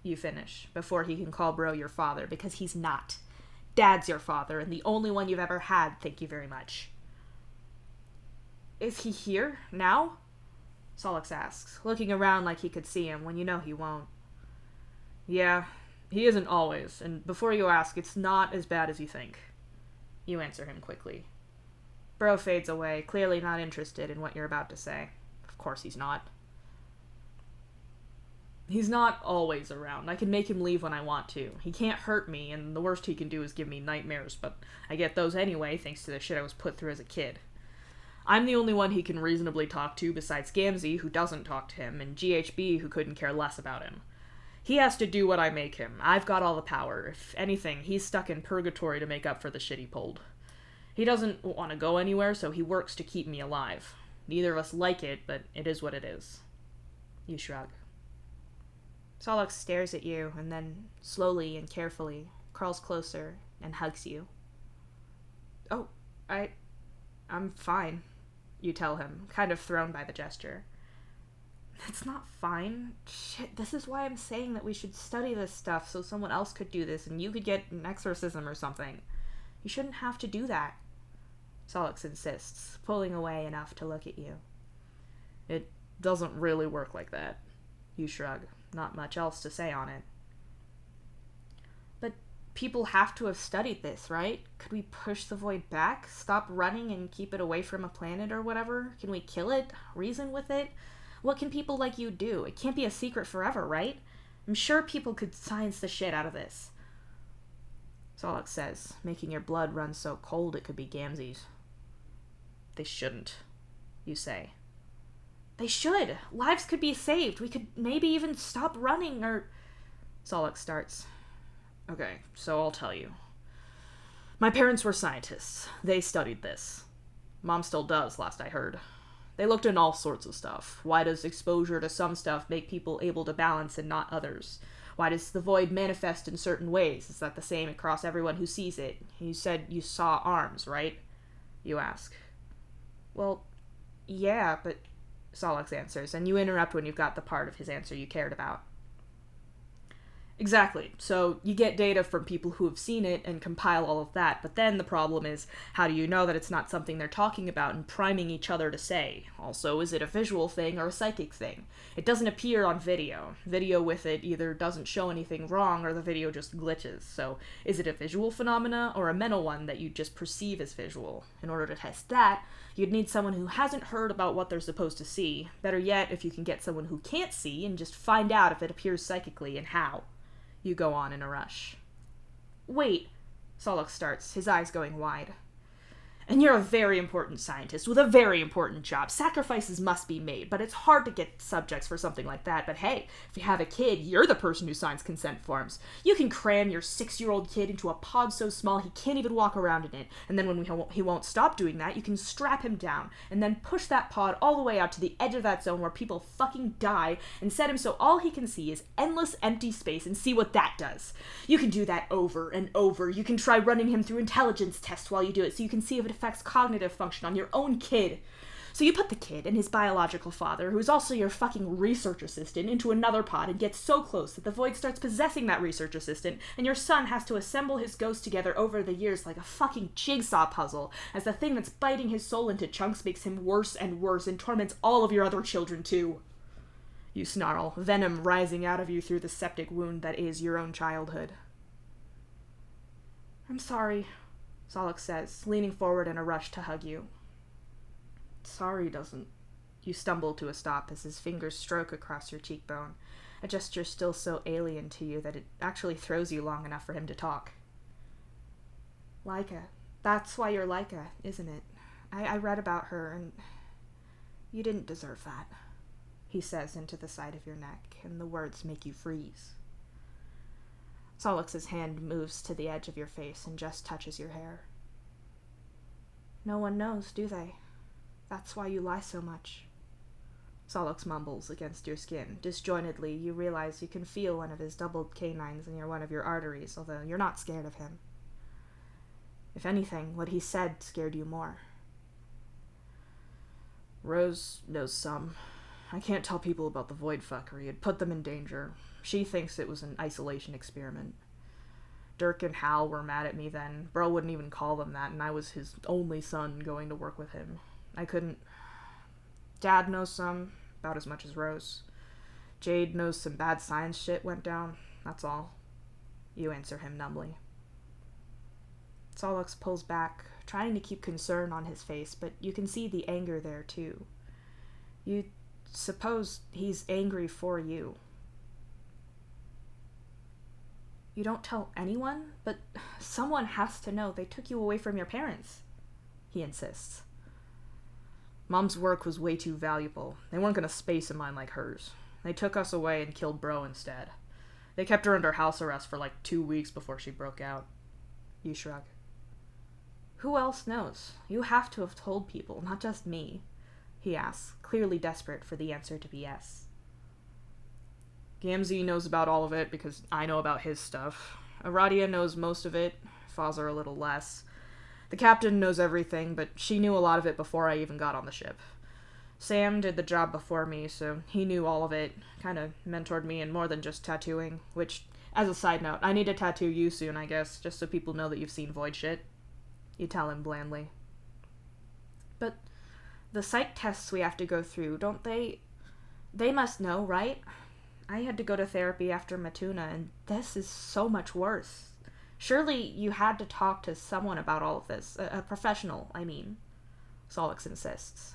you finish, before he can call Bro your father, because he's not. Dad's your father, and the only one you've ever had, thank you very much. Is he here, now? Solix asks, looking around like he could see him, when you know he won't. Yeah, he isn't always, and before you ask, it's not as bad as you think. You answer him quickly. Bro fades away, clearly not interested in what you're about to say. Of course he's not. He's not always around. I can make him leave when I want to. He can't hurt me, and the worst he can do is give me nightmares, but I get those anyway thanks to the shit I was put through as a kid. I'm the only one he can reasonably talk to besides Gamzee, who doesn't talk to him, and GHB, who couldn't care less about him. He has to do what I make him. I've got all the power. If anything, he's stuck in purgatory to make up for the shit he pulled. He doesn't want to go anywhere, so he works to keep me alive. Neither of us like it, but it is what it is. You shrug. Solix stares at you, and then, slowly and carefully, crawls closer and hugs you. Oh, I'm fine, you tell him, kind of thrown by the gesture. It's not fine. Shit, this is why I'm saying that we should study this stuff so someone else could do this and you could get an exorcism or something. You shouldn't have to do that. Solix insists, pulling away enough to look at you. It doesn't really work like that. You shrug. Not much else to say on it. But people have to have studied this, right? Could we push the void back? Stop running and keep it away from a planet or whatever? Can we kill it? Reason with it? What can people like you do? It can't be a secret forever, right? I'm sure people could science the shit out of this. Solix says, making your blood run so cold it could be Gamzee's. They shouldn't, you say. They should. Lives could be saved. We could maybe even stop running or... Solix starts. Okay, so I'll tell you. My parents were scientists. They studied this. Mom still does, last I heard. They looked in all sorts of stuff. Why does exposure to some stuff make people able to balance and not others? Why does the void manifest in certain ways? Is that the same across everyone who sees it? You said you saw arms, right? You ask. Well, yeah, but... Solix answers, and you interrupt when you've got the part of his answer you cared about. Exactly. So you get data from people who have seen it and compile all of that, but then the problem is, how do you know that it's not something they're talking about and priming each other to say? Also, is it a visual thing or a psychic thing? It doesn't appear on video. Video with it either doesn't show anything wrong or the video just glitches. So is it a visual phenomena or a mental one that you just perceive as visual? In order to test that, you'd need someone who hasn't heard about what they're supposed to see. Better yet, if you can get someone who can't see and just find out if it appears psychically and how. You go on in a rush. Wait, Solix starts, his eyes going wide. And you're a very important scientist with a very important job. Sacrifices must be made, but it's hard to get subjects for something like that. But hey, if you have a kid, you're the person who signs consent forms. You can cram your 6-year-old kid into a pod so small he can't even walk around in it. And then when he won't stop doing that, you can strap him down and then push that pod all the way out to the edge of that zone where people fucking die and set him so all he can see is endless empty space and see what that does. You can do that over and over. You can try running him through intelligence tests while you do it so you can see if it affects cognitive function on your own kid. So you put the kid and his biological father, who is also your fucking research assistant, into another pod and get so close that the void starts possessing that research assistant, and your son has to assemble his ghost together over the years like a fucking jigsaw puzzle, as the thing that's biting his soul into chunks makes him worse and worse and torments all of your other children too. You snarl, venom rising out of you through the septic wound that is your own childhood. I'm sorry, Solix says, leaning forward in a rush to hug you. Sorry doesn't... You stumble to a stop as his fingers stroke across your cheekbone, a gesture still so alien to you that it actually throws you long enough for him to talk. Laika. That's why you're Laika, isn't it? I read about her, and you didn't deserve that, he says into the side of your neck, and the words make you freeze. Solix's hand moves to the edge of your face and just touches your hair. No one knows, do they? That's why you lie so much. Solix mumbles against your skin. Disjointedly, you realize you can feel one of his doubled canines near one of your arteries, although you're not scared of him. If anything, what he said scared you more. Rose knows some. I can't tell people about the void fuckery. It put them in danger. She thinks it was an isolation experiment. Dirk and Hal were mad at me then. Bro wouldn't even call them that, and I was his only son going to work with him. I couldn't... Dad knows some, about as much as Rose. Jade knows some bad science shit went down, that's all. You answer him numbly. Solix pulls back, trying to keep concern on his face, but you can see the anger there, too. You suppose he's angry for you. You don't tell anyone? But someone has to know. They took you away from your parents, he insists. Mom's work was way too valuable. They weren't gonna space a mind like hers. They took us away and killed Bro instead. They kept her under house arrest for like 2 weeks before she broke out. You shrug. Who else knows? You have to have told people, not just me, he asks, clearly desperate for the answer to be yes. Gamzee knows about all of it because I know about his stuff. Aradia knows most of it, Fazar a little less. The captain knows everything, but she knew a lot of it before I even got on the ship. Sam did the job before me, so he knew all of it, kind of mentored me in more than just tattooing, which, as a side note, I need to tattoo you soon, I guess, just so people know that you've seen void shit. You tell him blandly. But the psych tests we have to go through, don't they... They must know, right? I had to go to therapy after Matuna, and this is so much worse. Surely you had to talk to someone about all of this. A professional, I mean. Solix insists.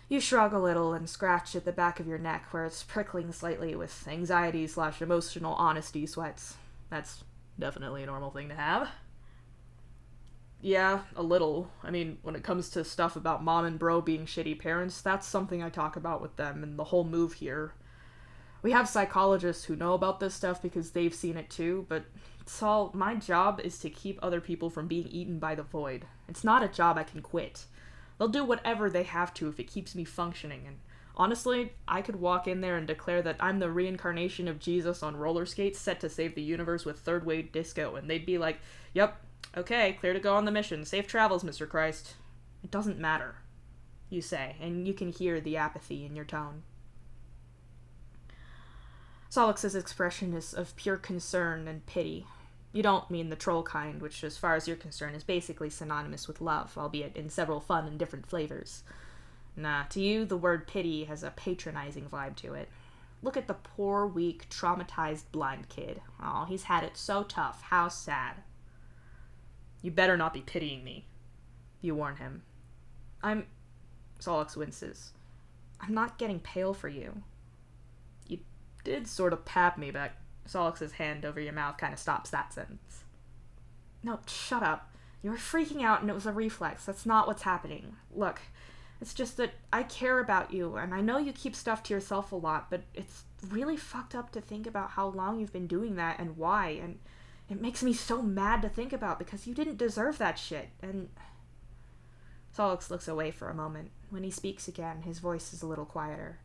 You shrug a little and scratch at the back of your neck where it's prickling slightly with anxiety/emotional honesty sweats. That's definitely a normal thing to have. Yeah, a little. I mean, when it comes to stuff about Mom and Bro being shitty parents, that's something I talk about with them and the whole move here. We have psychologists who know about this stuff because they've seen it too, but Saul, my job is to keep other people from being eaten by the void. It's not a job I can quit. They'll do whatever they have to if it keeps me functioning, and honestly, I could walk in there and declare that I'm the reincarnation of Jesus on roller skates set to save the universe with third wave disco, and they'd be like, yep, okay, clear to go on the mission. Safe travels, Mr. Christ. It doesn't matter, you say, and you can hear the apathy in your tone. Solix's expression is of pure concern and pity. You don't mean the troll kind, which, as far as you're concerned, is basically synonymous with love, albeit in several fun and different flavors. Nah, to you, the word pity has a patronizing vibe to it. Look at the poor, weak, traumatized blind kid. Oh, he's had it so tough. How sad. You better not be pitying me, you warn him. Solix winces. I'm not getting pale for you. You did sort of pap me back. Solix's hand over your mouth kind of stops that sentence. No, shut up. You were freaking out and it was a reflex. That's not what's happening. Look, it's just that I care about you, and I know you keep stuff to yourself a lot, but it's really fucked up to think about how long you've been doing that and why, and it makes me so mad to think about because you didn't deserve that shit, and... Solix looks away for a moment. When he speaks again, his voice is a little quieter.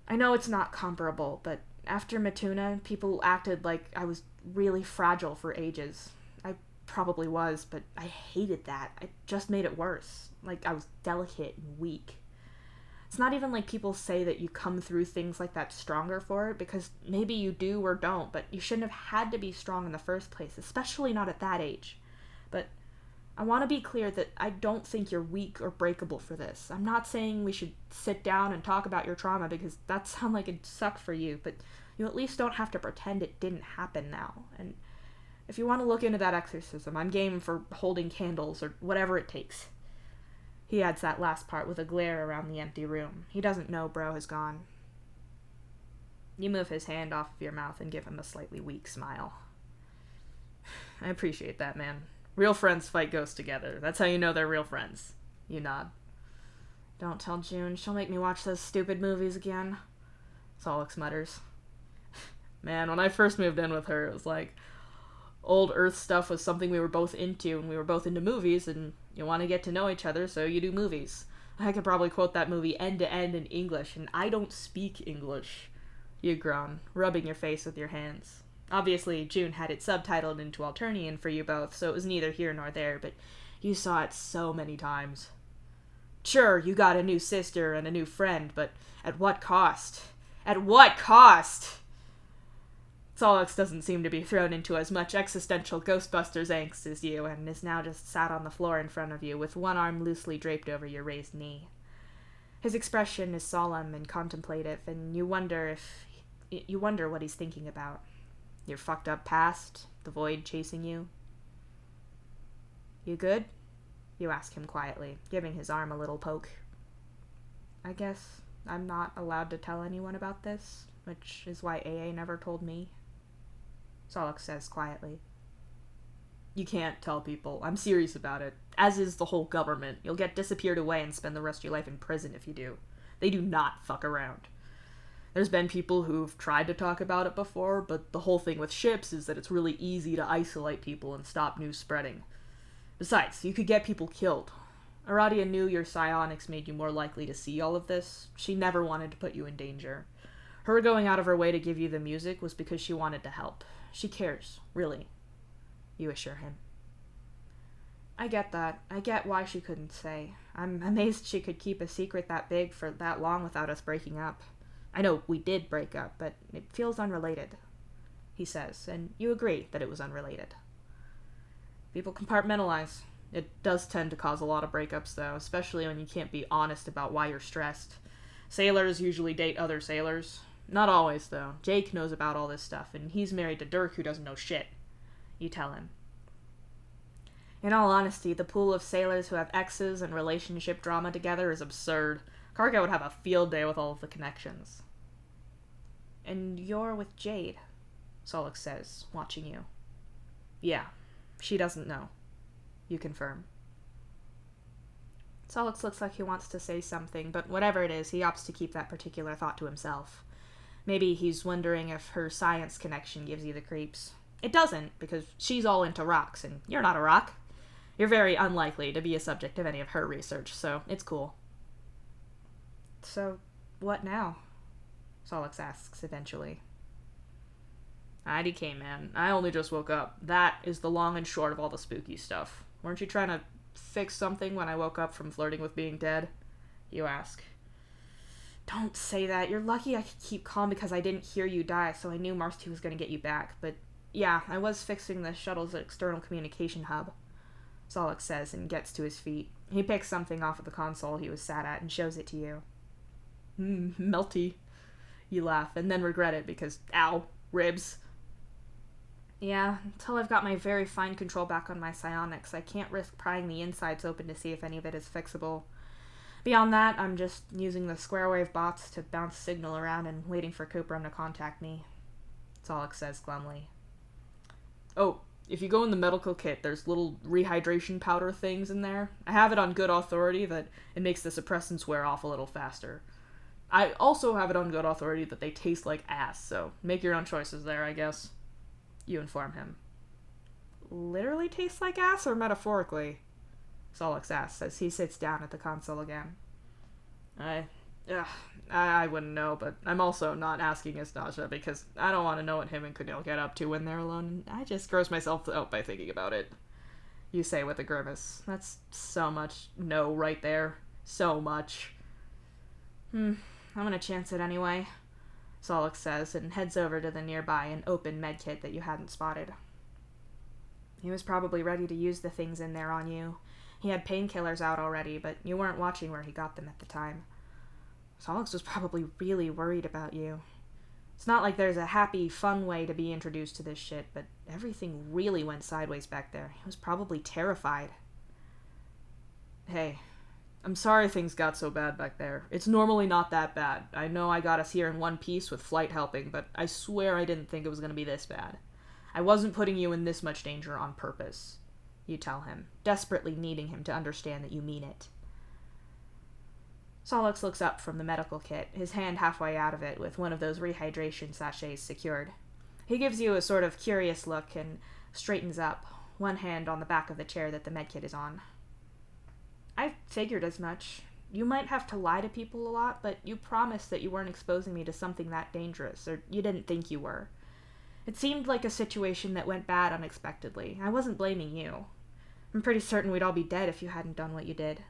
I know it's not comparable, but after Matuna, people acted like I was really fragile for ages. I probably was, but I hated that. It just made it worse. Like I was delicate and weak. It's not even like people say that you come through things like that stronger for it, because maybe you do or don't, but you shouldn't have had to be strong in the first place, especially not at that age. But I want to be clear that I don't think you're weak or breakable for this. I'm not saying we should sit down and talk about your trauma, because that sounds like it'd suck for you, but you at least don't have to pretend it didn't happen now. And if you want to look into that exorcism, I'm game for holding candles or whatever it takes. He adds that last part with a glare around the empty room. He doesn't know Bro has gone. You move his hand off of your mouth and give him a slightly weak smile. I appreciate that, man. Real friends fight ghosts together. That's how you know they're real friends. You nod. Don't tell June. She'll make me watch those stupid movies again. Solix mutters. Man, when I first moved in with her, it was like, old Earth stuff was something we were both into, and we were both into movies, and you want to get to know each other, so you do movies. I could probably quote that movie end to end in English, and I don't speak English. You groan, rubbing your face with your hands. Obviously, June had it subtitled into Alternian for you both, so it was neither here nor there, but you saw it so many times. Sure, you got a new sister and a new friend, but at what cost? At what cost? Solix doesn't seem to be thrown into as much existential Ghostbusters angst as you, and is now just sat on the floor in front of you, with one arm loosely draped over your raised knee. His expression is solemn and contemplative, and you wonder what he's thinking about. Your fucked up past, the void chasing you. You good? You ask him quietly, giving his arm a little poke. I guess I'm not allowed to tell anyone about this, which is why AA never told me. Solix says quietly. You can't tell people. I'm serious about it. As is the whole government. You'll get disappeared away and spend the rest of your life in prison if you do. They do not fuck around. There's been people who've tried to talk about it before, but the whole thing with ships is that it's really easy to isolate people and stop news spreading. Besides, you could get people killed. Aradia knew your psionics made you more likely to see all of this. She never wanted to put you in danger. Her going out of her way to give you the music was because she wanted to help. She cares, really, you assure him. I get that. I get why she couldn't say. I'm amazed she could keep a secret that big for that long without us breaking up. I know we did break up, but it feels unrelated, he says, and you agree that it was unrelated. People compartmentalize. It does tend to cause a lot of breakups, though, especially when you can't be honest about why you're stressed. Sailors usually date other sailors. Not always, though. Jake knows about all this stuff, and he's married to Dirk, who doesn't know shit. You tell him. In all honesty, the pool of sailors who have exes and relationship drama together is absurd. Karga would have a field day with all of the connections. And you're with Jade, Solix says, watching you. Yeah, she doesn't know. You confirm. Solix looks like he wants to say something, but whatever it is, he opts to keep that particular thought to himself. Maybe he's wondering if her science connection gives you the creeps. It doesn't, because she's all into rocks, and you're not a rock. You're very unlikely to be a subject of any of her research, so it's cool. So, what now? Solix asks eventually. IDK, man. I only just woke up. That is the long and short of all the spooky stuff. Weren't you trying to fix something when I woke up from flirting with being dead? You ask. Don't say that. You're lucky I could keep calm because I didn't hear you die, so I knew Marcy was going to get you back. But yeah, I was fixing the shuttle's external communication hub, Solix says and gets to his feet. He picks something off of the console he was sat at and shows it to you. Melty. You laugh and then regret it because, ow, ribs. Yeah, until I've got my very fine control back on my psionics, I can't risk prying the insides open to see if any of it is fixable. Beyond that, I'm just using the square wave bots to bounce signal around and waiting for Coprum to contact me, Solix says glumly. Oh, if you go in the medical kit, there's little rehydration powder things in there. I have it on good authority that it makes the suppressants wear off a little faster. I also have it on good authority that they taste like ass, so make your own choices there, I guess. You inform him. Literally taste like ass or metaphorically? Solix asks as he sits down at the console again. I wouldn't know, but I'm also not asking Nastasha because I don't want to know what him and Kunil get up to when they're alone. I just gross myself out by thinking about it. You say with a grimace. That's so much no right there. So much. I'm gonna chance it anyway, Solix says and heads over to the nearby and open medkit that you hadn't spotted. He was probably ready to use the things in there on you. He had painkillers out already, but you weren't watching where he got them at the time. Solix was probably really worried about you. It's not like there's a happy, fun way to be introduced to this shit, but everything really went sideways back there. He was probably terrified. Hey, I'm sorry things got so bad back there. It's normally not that bad. I know I got us here in one piece with flight helping, but I swear I didn't think it was going to be this bad. I wasn't putting you in this much danger on purpose, you tell him, desperately needing him to understand that you mean it. Solix looks up from the medical kit, his hand halfway out of it with one of those rehydration sachets secured. He gives you a sort of curious look and Straightens up, one hand on the back of the chair that the medkit is on. I figured as much. You might have to lie to people a lot, but you promised that you weren't exposing me to something that dangerous, or you didn't think you were. It seemed like a situation that went bad unexpectedly. I wasn't blaming you. I'm pretty certain we'd all be dead if you hadn't done what you did.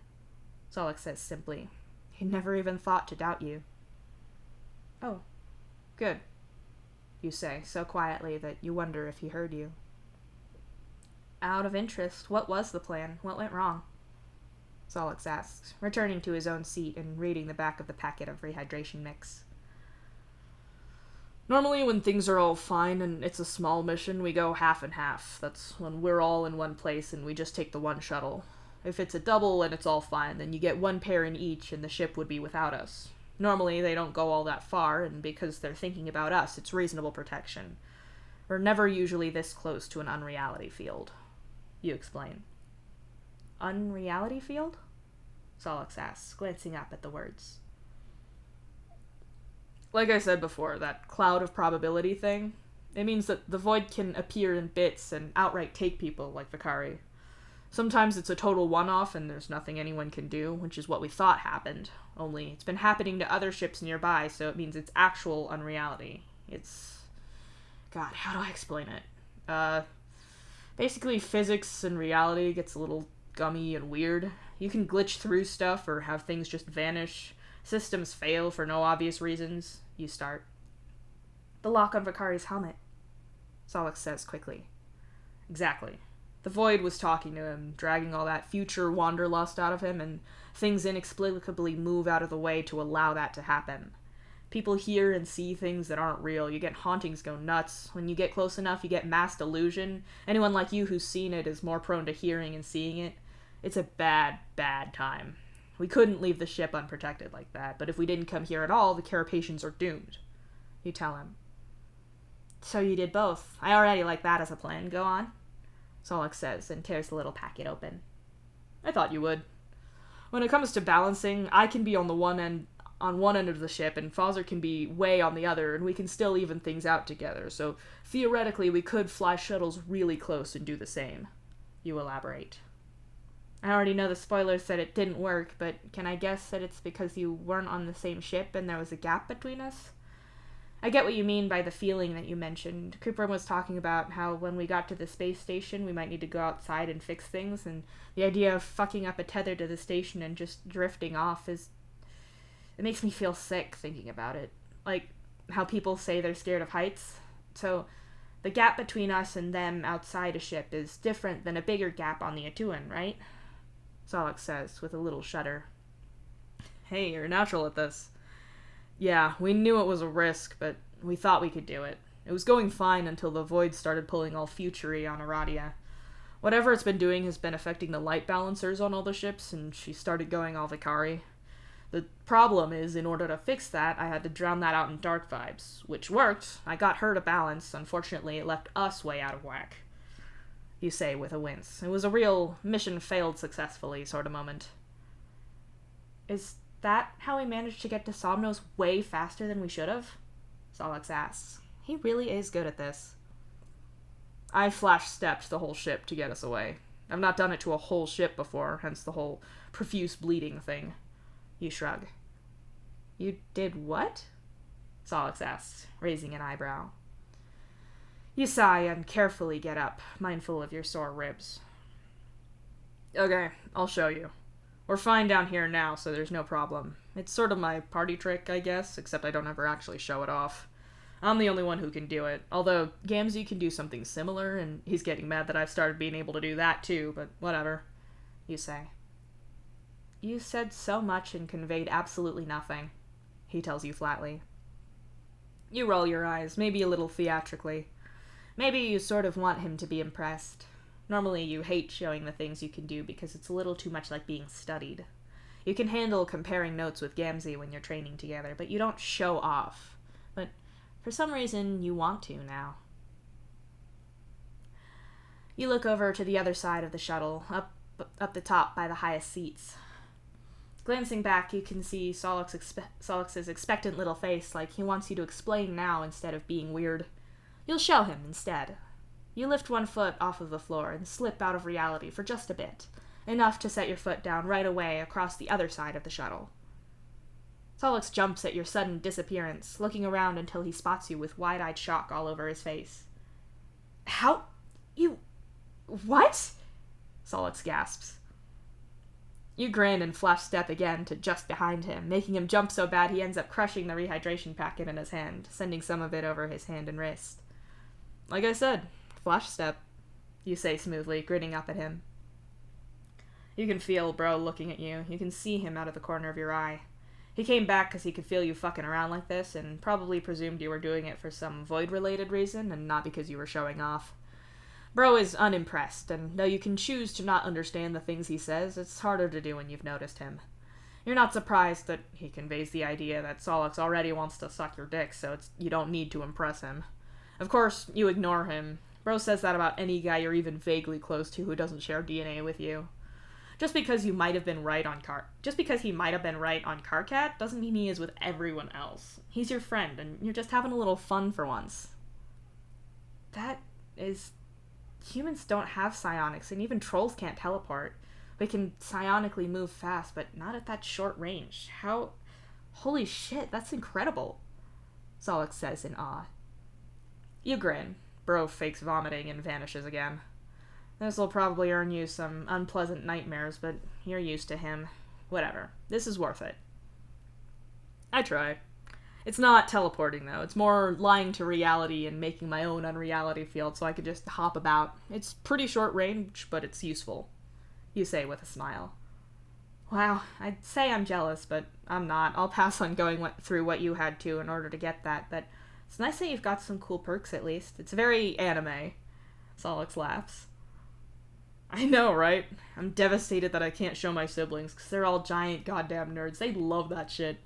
Solix says simply. He never even thought to doubt you. Oh, good, you say, so quietly that you wonder if he heard you. Out of interest, what was the plan? What went wrong? Solix asks, returning to his own seat and reading the back of the packet of rehydration mix. Normally when things are all fine and it's a small mission, we go half and half. That's when we're all in one place and we just take the one shuttle. If it's a double and it's all fine, then you get one pair in each and the ship would be without us. Normally they don't go all that far, and because they're thinking about us, it's reasonable protection. We're never usually this close to an unreality field. You explain. Unreality field? Solix asks, glancing up at the words. Like I said before, that cloud of probability thing, it means that the void can appear in bits and outright take people like Vicari. Sometimes it's a total one-off and there's nothing anyone can do, which is what we thought happened. Only it's been happening to other ships nearby, so it means it's actual unreality. It's... God, how do I explain it? Basically physics and reality gets a little gummy and weird. You can glitch through stuff or have things just vanish. Systems fail for no obvious reasons. You start. The lock on Vicari's helmet, Solix says quickly. Exactly. The void was talking to him, dragging all that future wanderlust out of him, and things inexplicably move out of the way to allow that to happen. People hear and see things that aren't real. You get hauntings go nuts. When you get close enough, you get mass delusion. Anyone like you who's seen it is more prone to hearing and seeing it. It's a bad, bad time. We couldn't leave the ship unprotected like that, but if we didn't come here at all, the Carapacians are doomed. You tell him. So you did both. I already like that as a plan. Go on. Solix says, and tears the little packet open. I thought you would. When it comes to balancing, I can be on one end of the ship, and Fawzer can be way on the other, and we can still even things out together, so theoretically we could fly shuttles really close and do the same. You elaborate. I already know the spoilers said it didn't work, but can I guess that it's because you weren't on the same ship and there was a gap between us? I get what you mean by the feeling that you mentioned. Cooper was talking about how when we got to the space station, we might need to go outside and fix things, and the idea of fucking up a tether to the station and just drifting off is... It makes me feel sick thinking about it. Like how people say they're scared of heights. So the gap between us and them outside a ship is different than a bigger gap on the Atuan, right? Solix says, with a little shudder. Hey, you're natural at this. Yeah, we knew it was a risk, but we thought we could do it. It was going fine until the void started pulling all futury on Aradia. Whatever it's been doing has been affecting the light balancers on all the ships, and she started going all Vicari. The problem is, in order to fix that, I had to drown that out in dark vibes, which worked. I got her to balance. Unfortunately, it left us way out of whack. You say with a wince. It was a real mission failed successfully sort of moment. Is that how we managed to get to Somnos way faster than we should have? Solix asks. He really is good at this. I flash-stepped the whole ship to get us away. I've not done it to a whole ship before, hence the whole profuse bleeding thing. You shrug. You did what? Solix asks, raising an eyebrow. You sigh and carefully get up, mindful of your sore ribs. Okay, I'll show you. We're fine down here now, so there's no problem. It's sort of my party trick, I guess, except I don't ever actually show it off. I'm the only one who can do it, although Gamzee can do something similar, and he's getting mad that I've started being able to do that too, but whatever. You say. You said so much and conveyed absolutely nothing, he tells you flatly. You roll your eyes, maybe a little theatrically. Maybe you sort of want him to be impressed. Normally you hate showing the things you can do because it's a little too much like being studied. You can handle comparing notes with Gamzee when you're training together, but you don't show off. But for some reason, you want to now. You look over to the other side of the shuttle, up the top by the highest seats. Glancing back, you can see Solix's expectant little face, like he wants you to explain now instead of being weird. You'll show him instead. You lift one foot off of the floor and slip out of reality for just a bit, enough to set your foot down right away across the other side of the shuttle. Solix jumps at your sudden disappearance, looking around until he spots you with wide-eyed shock all over his face. How? You... What? Solix gasps. You grin and flash step again to just behind him, making him jump so bad he ends up crushing the rehydration packet in his hand, sending some of it over his hand and wrist. Like I said, flash step, you say smoothly, grinning up at him. You can feel Bro looking at you. You can see him out of the corner of your eye. He came back because he could feel you fucking around like this, and probably presumed you were doing it for some void-related reason, and not because you were showing off. Bro is unimpressed, and though you can choose to not understand the things he says, it's harder to do when you've noticed him. You're not surprised that he conveys the idea that Solix already wants to suck your dick, so you don't need to impress him. Of course, you ignore him. Bro says that about any guy you're even vaguely close to who doesn't share DNA with you. Just because he might have been right on Carcat doesn't mean he is with everyone else. He's your friend, and you're just having a little fun for once. That is... Humans don't have psionics, and even trolls can't teleport. We can psionically move fast, but not at that short range. How... Holy shit, that's incredible, Solix says in awe. You grin. Bro fakes vomiting and vanishes again. This'll probably earn you some unpleasant nightmares, but you're used to him. Whatever. This is worth it. I try. It's not teleporting, though. It's more lying to reality and making my own unreality field so I could just hop about. It's pretty short range, but it's useful, you say with a smile. Wow, I'd say I'm jealous, but I'm not. I'll pass on going through what you had to in order to get that, but it's nice that you've got some cool perks at least. It's very anime. Solix laughs. I know, right? I'm devastated that I can't show my siblings, because they're all giant goddamn nerds. They love that shit.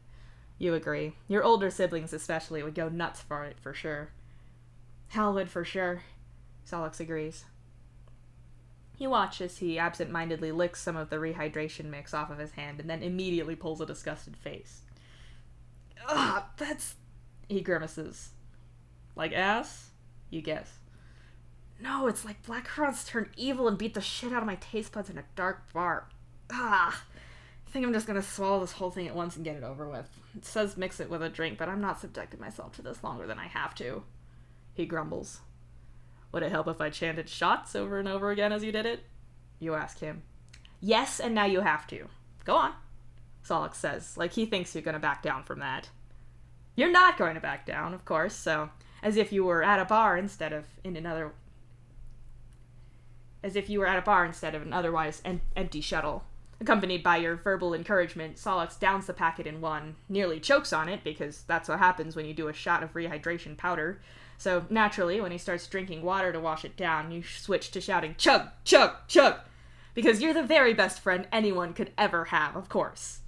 You agree. Your older siblings especially would go nuts for it, for sure. Hal would for sure. Solix agrees. You watch as he absent-mindedly licks some of the rehydration mix off of his hand, and then immediately pulls a disgusted face. Ugh, that's... He grimaces. Like ass? You guess. No, it's like black currants turn evil and beat the shit out of my taste buds in a dark bar. Ah, I think I'm just gonna swallow this whole thing at once and get it over with. It says mix it with a drink, but I'm not subjecting myself to this longer than I have to. He grumbles. Would it help if I chanted shots over and over again as you did it? You ask him. Yes, and now you have to. Go on, Solix says, like he thinks you're gonna back down from that. You're not going to back down, of course, so as if you were at a bar instead of an otherwise empty shuttle. Accompanied by your verbal encouragement, Solix downs the packet in one, nearly chokes on it, because that's what happens when you do a shot of rehydration powder. So, naturally, when he starts drinking water to wash it down, you switch to shouting, chug, chug, chug, because you're the very best friend anyone could ever have, of course.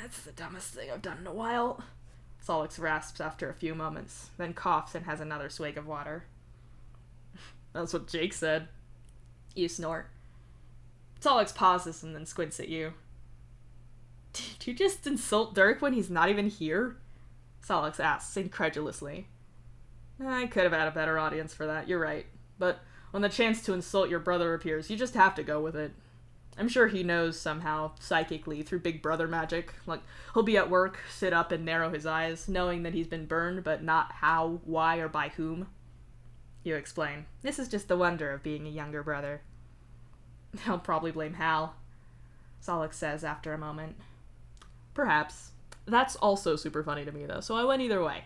That's the dumbest thing I've done in a while, Solix rasps after a few moments, then coughs and has another swig of water. That's what Jake said. You snort. Solix pauses and then squints at you. Did you just insult Dirk when he's not even here? Solix asks incredulously. I could have had a better audience for that, you're right. But when the chance to insult your brother appears, you just have to go with it. I'm sure he knows somehow, psychically, through Big Brother magic. Like, he'll be at work, sit up and narrow his eyes, knowing that he's been burned, but not how, why, or by whom. You explain. This is just the wonder of being a younger brother. He'll probably blame Hal, Solix says after a moment. Perhaps. That's also super funny to me, though, so I went either way,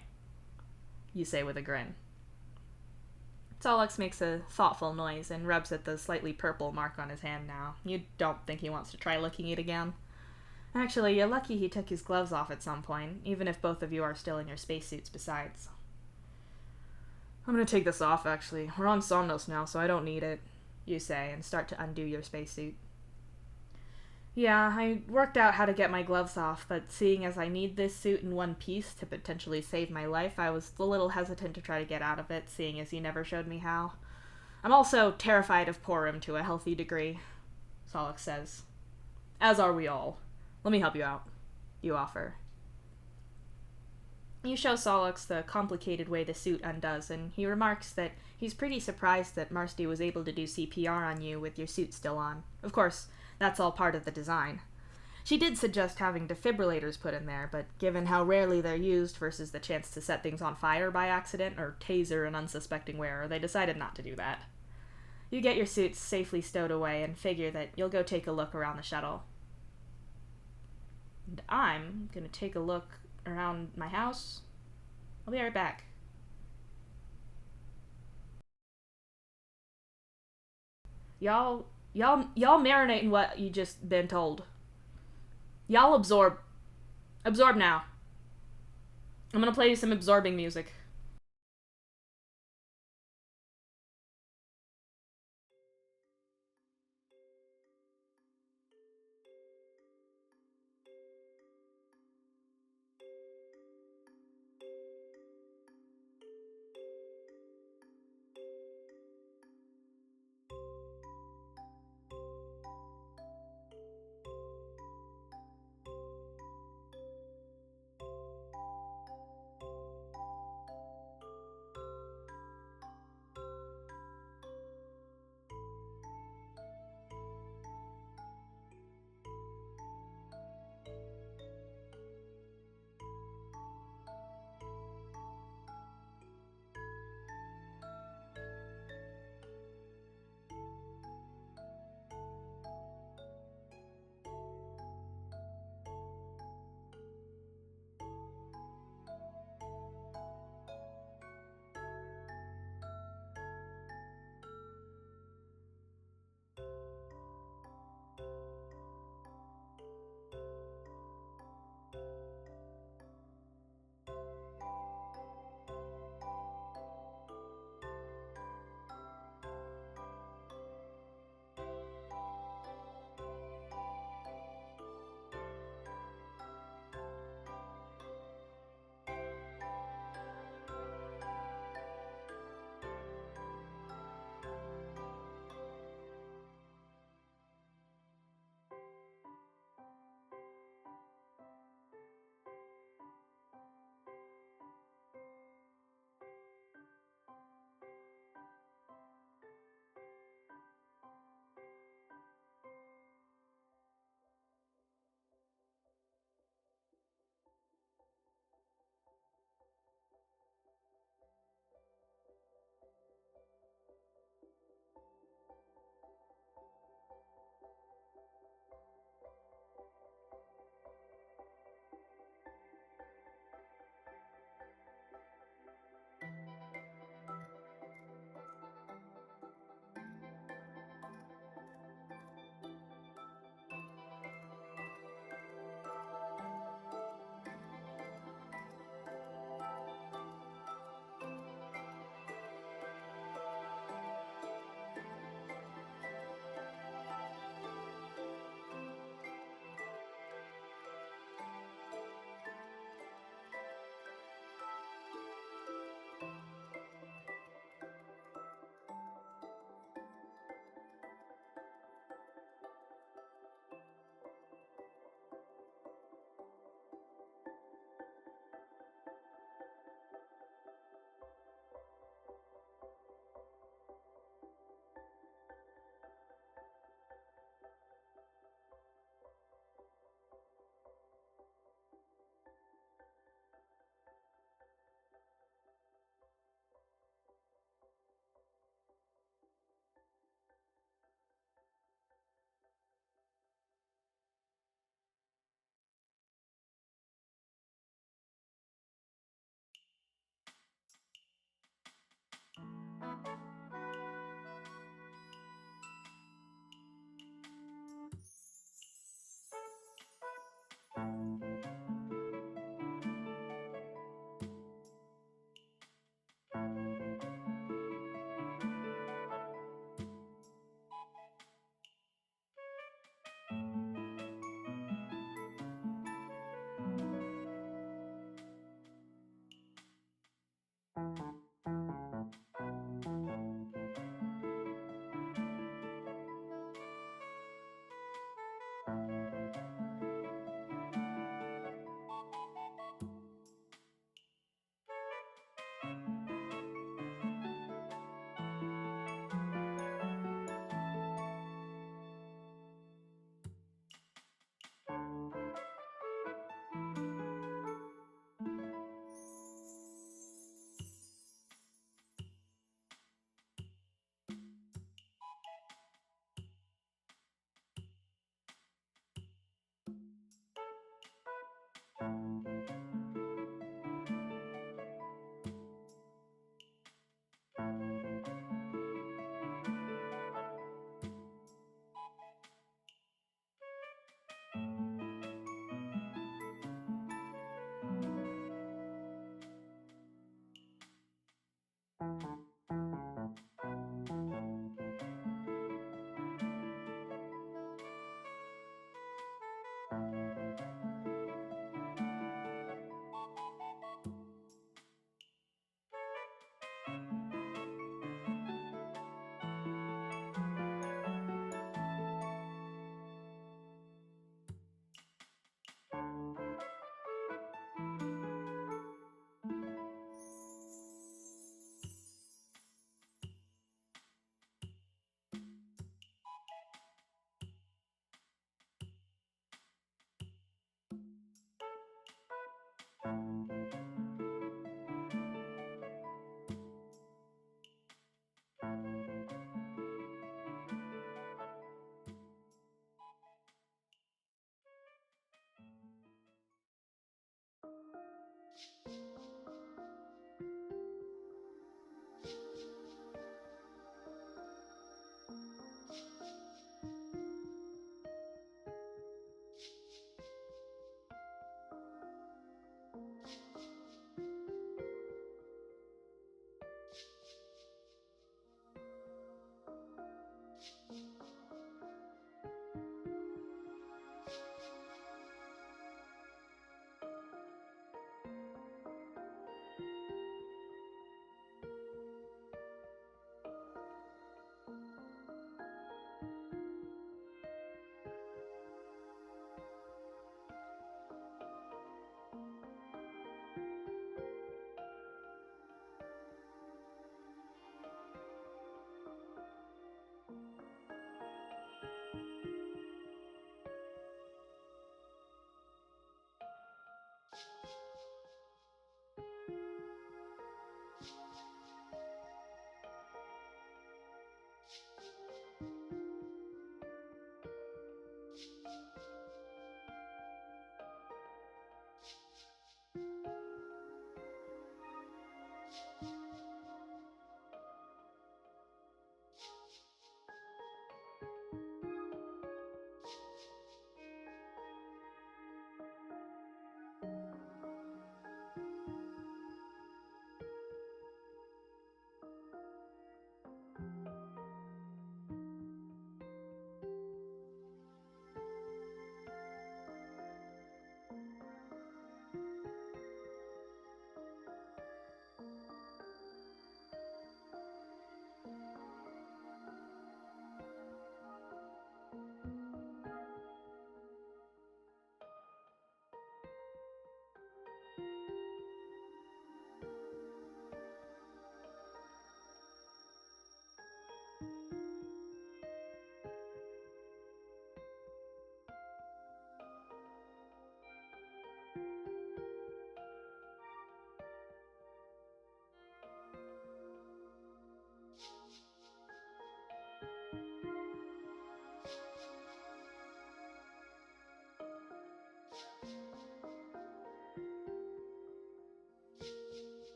you say with a grin. Solix makes a thoughtful noise and rubs at the slightly purple mark on his hand now. You don't think he wants to try licking it again. Actually, you're lucky he took his gloves off at some point, even if both of you are still in your spacesuits besides. I'm gonna take this off, actually. We're on Somnos now, so I don't need it, you say, and start to undo your spacesuit. Yeah, I worked out how to get my gloves off, but seeing as I need this suit in one piece to potentially save my life, I was a little hesitant to try to get out of it, seeing as you never showed me how. I'm also terrified of Porum to a healthy degree, Solix says. As are we all. Let me help you out, you offer. You show Solix the complicated way the suit undoes, and he remarks that he's pretty surprised that Marsty was able to do CPR on you with your suit still on. Of course, that's all part of the design. She did suggest having defibrillators put in there, but given how rarely they're used versus the chance to set things on fire by accident or taser an unsuspecting wearer, they decided not to do that. You get your suits safely stowed away and figure that you'll go take a look around the shuttle. And I'm gonna take a look around my house. I'll be right back. Y'all marinate in what you just been told. Y'all absorb now. I'm gonna play you some absorbing music.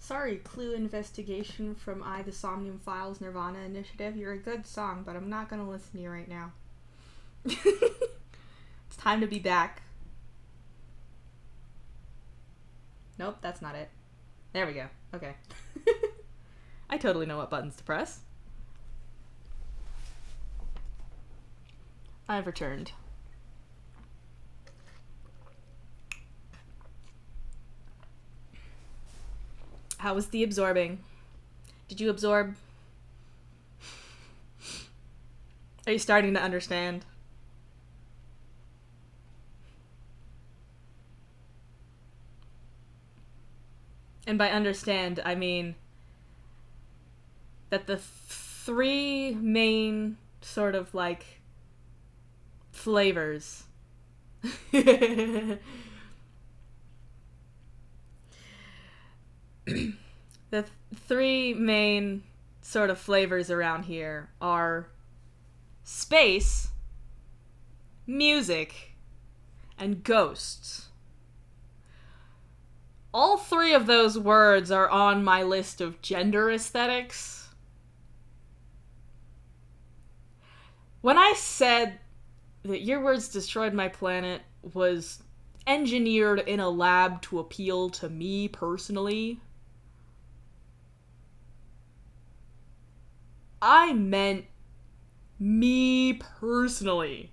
Sorry, Clue Investigation from I, the Somnium Files Nirvana Initiative. You're a good song, but I'm not gonna listen to you right now. It's time to be back. Nope, that's not it. There we go. Okay. I totally know what buttons to press. I've returned. How was the absorbing? Did you absorb? Are you starting to understand? And by understand, I mean that the three main sort of like flavors the three main sort of flavors around here are space, music, and ghosts. All three of those words are on my list of gender aesthetics. When I said that Your Words Destroyed My Planet was engineered in a lab to appeal to me personally, I meant me personally.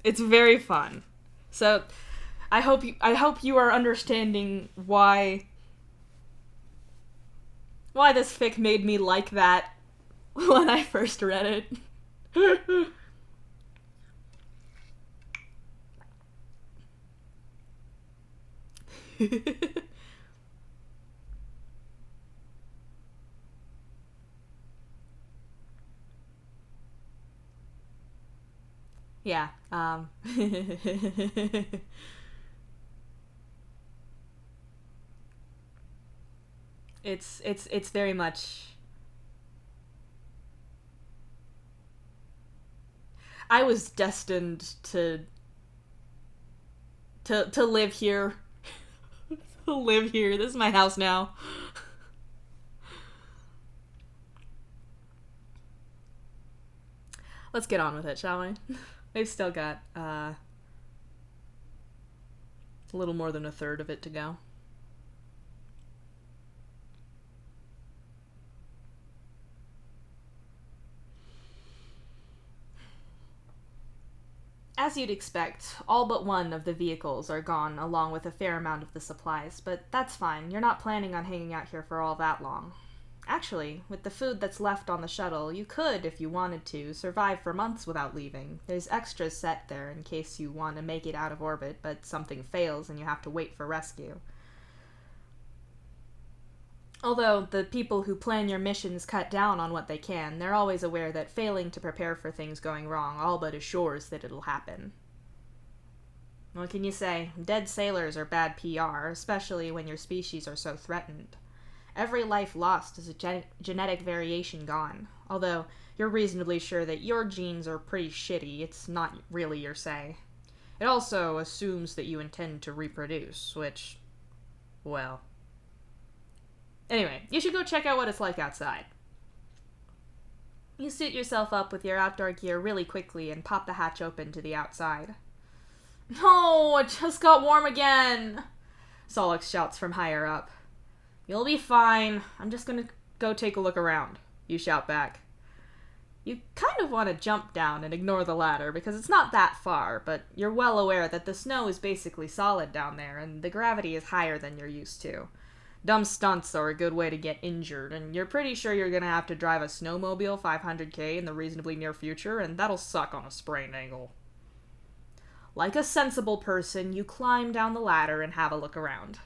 It's very fun. So, I hope you are understanding why this fic made me like that when I first read it. Yeah, it's very much. I was destined to live here. To live here. This is my house now. Let's get on with it, shall we? We've still got a little more than a third of it to go. As you'd expect, all but one of the vehicles are gone, along with a fair amount of the supplies, but that's fine. You're not planning on hanging out here for all that long. Actually, with the food that's left on the shuttle, you could, if you wanted to, survive for months without leaving. There's extras set there in case you want to make it out of orbit, but something fails and you have to wait for rescue. Although the people who plan your missions cut down on what they can, they're always aware that failing to prepare for things going wrong all but assures that it'll happen. What can you say? Dead sailors are bad PR, especially when your species are so threatened. Every life lost is a genetic variation gone. Although you're reasonably sure that your genes are pretty shitty, it's not really your say. It also assumes that you intend to reproduce, which, well. Anyway, you should go check out what it's like outside. You suit yourself up with your outdoor gear really quickly and pop the hatch open to the outside. No, it just got warm again, Solix shouts from higher up. You'll be fine. I'm just gonna go take a look around, you shout back. You kind of want to jump down and ignore the ladder because it's not that far, but you're well aware that the snow is basically solid down there and the gravity is higher than you're used to. Dumb stunts are a good way to get injured, and you're pretty sure you're gonna have to drive a snowmobile 500k in the reasonably near future, and that'll suck on a sprained ankle. Like a sensible person, you climb down the ladder and have a look around.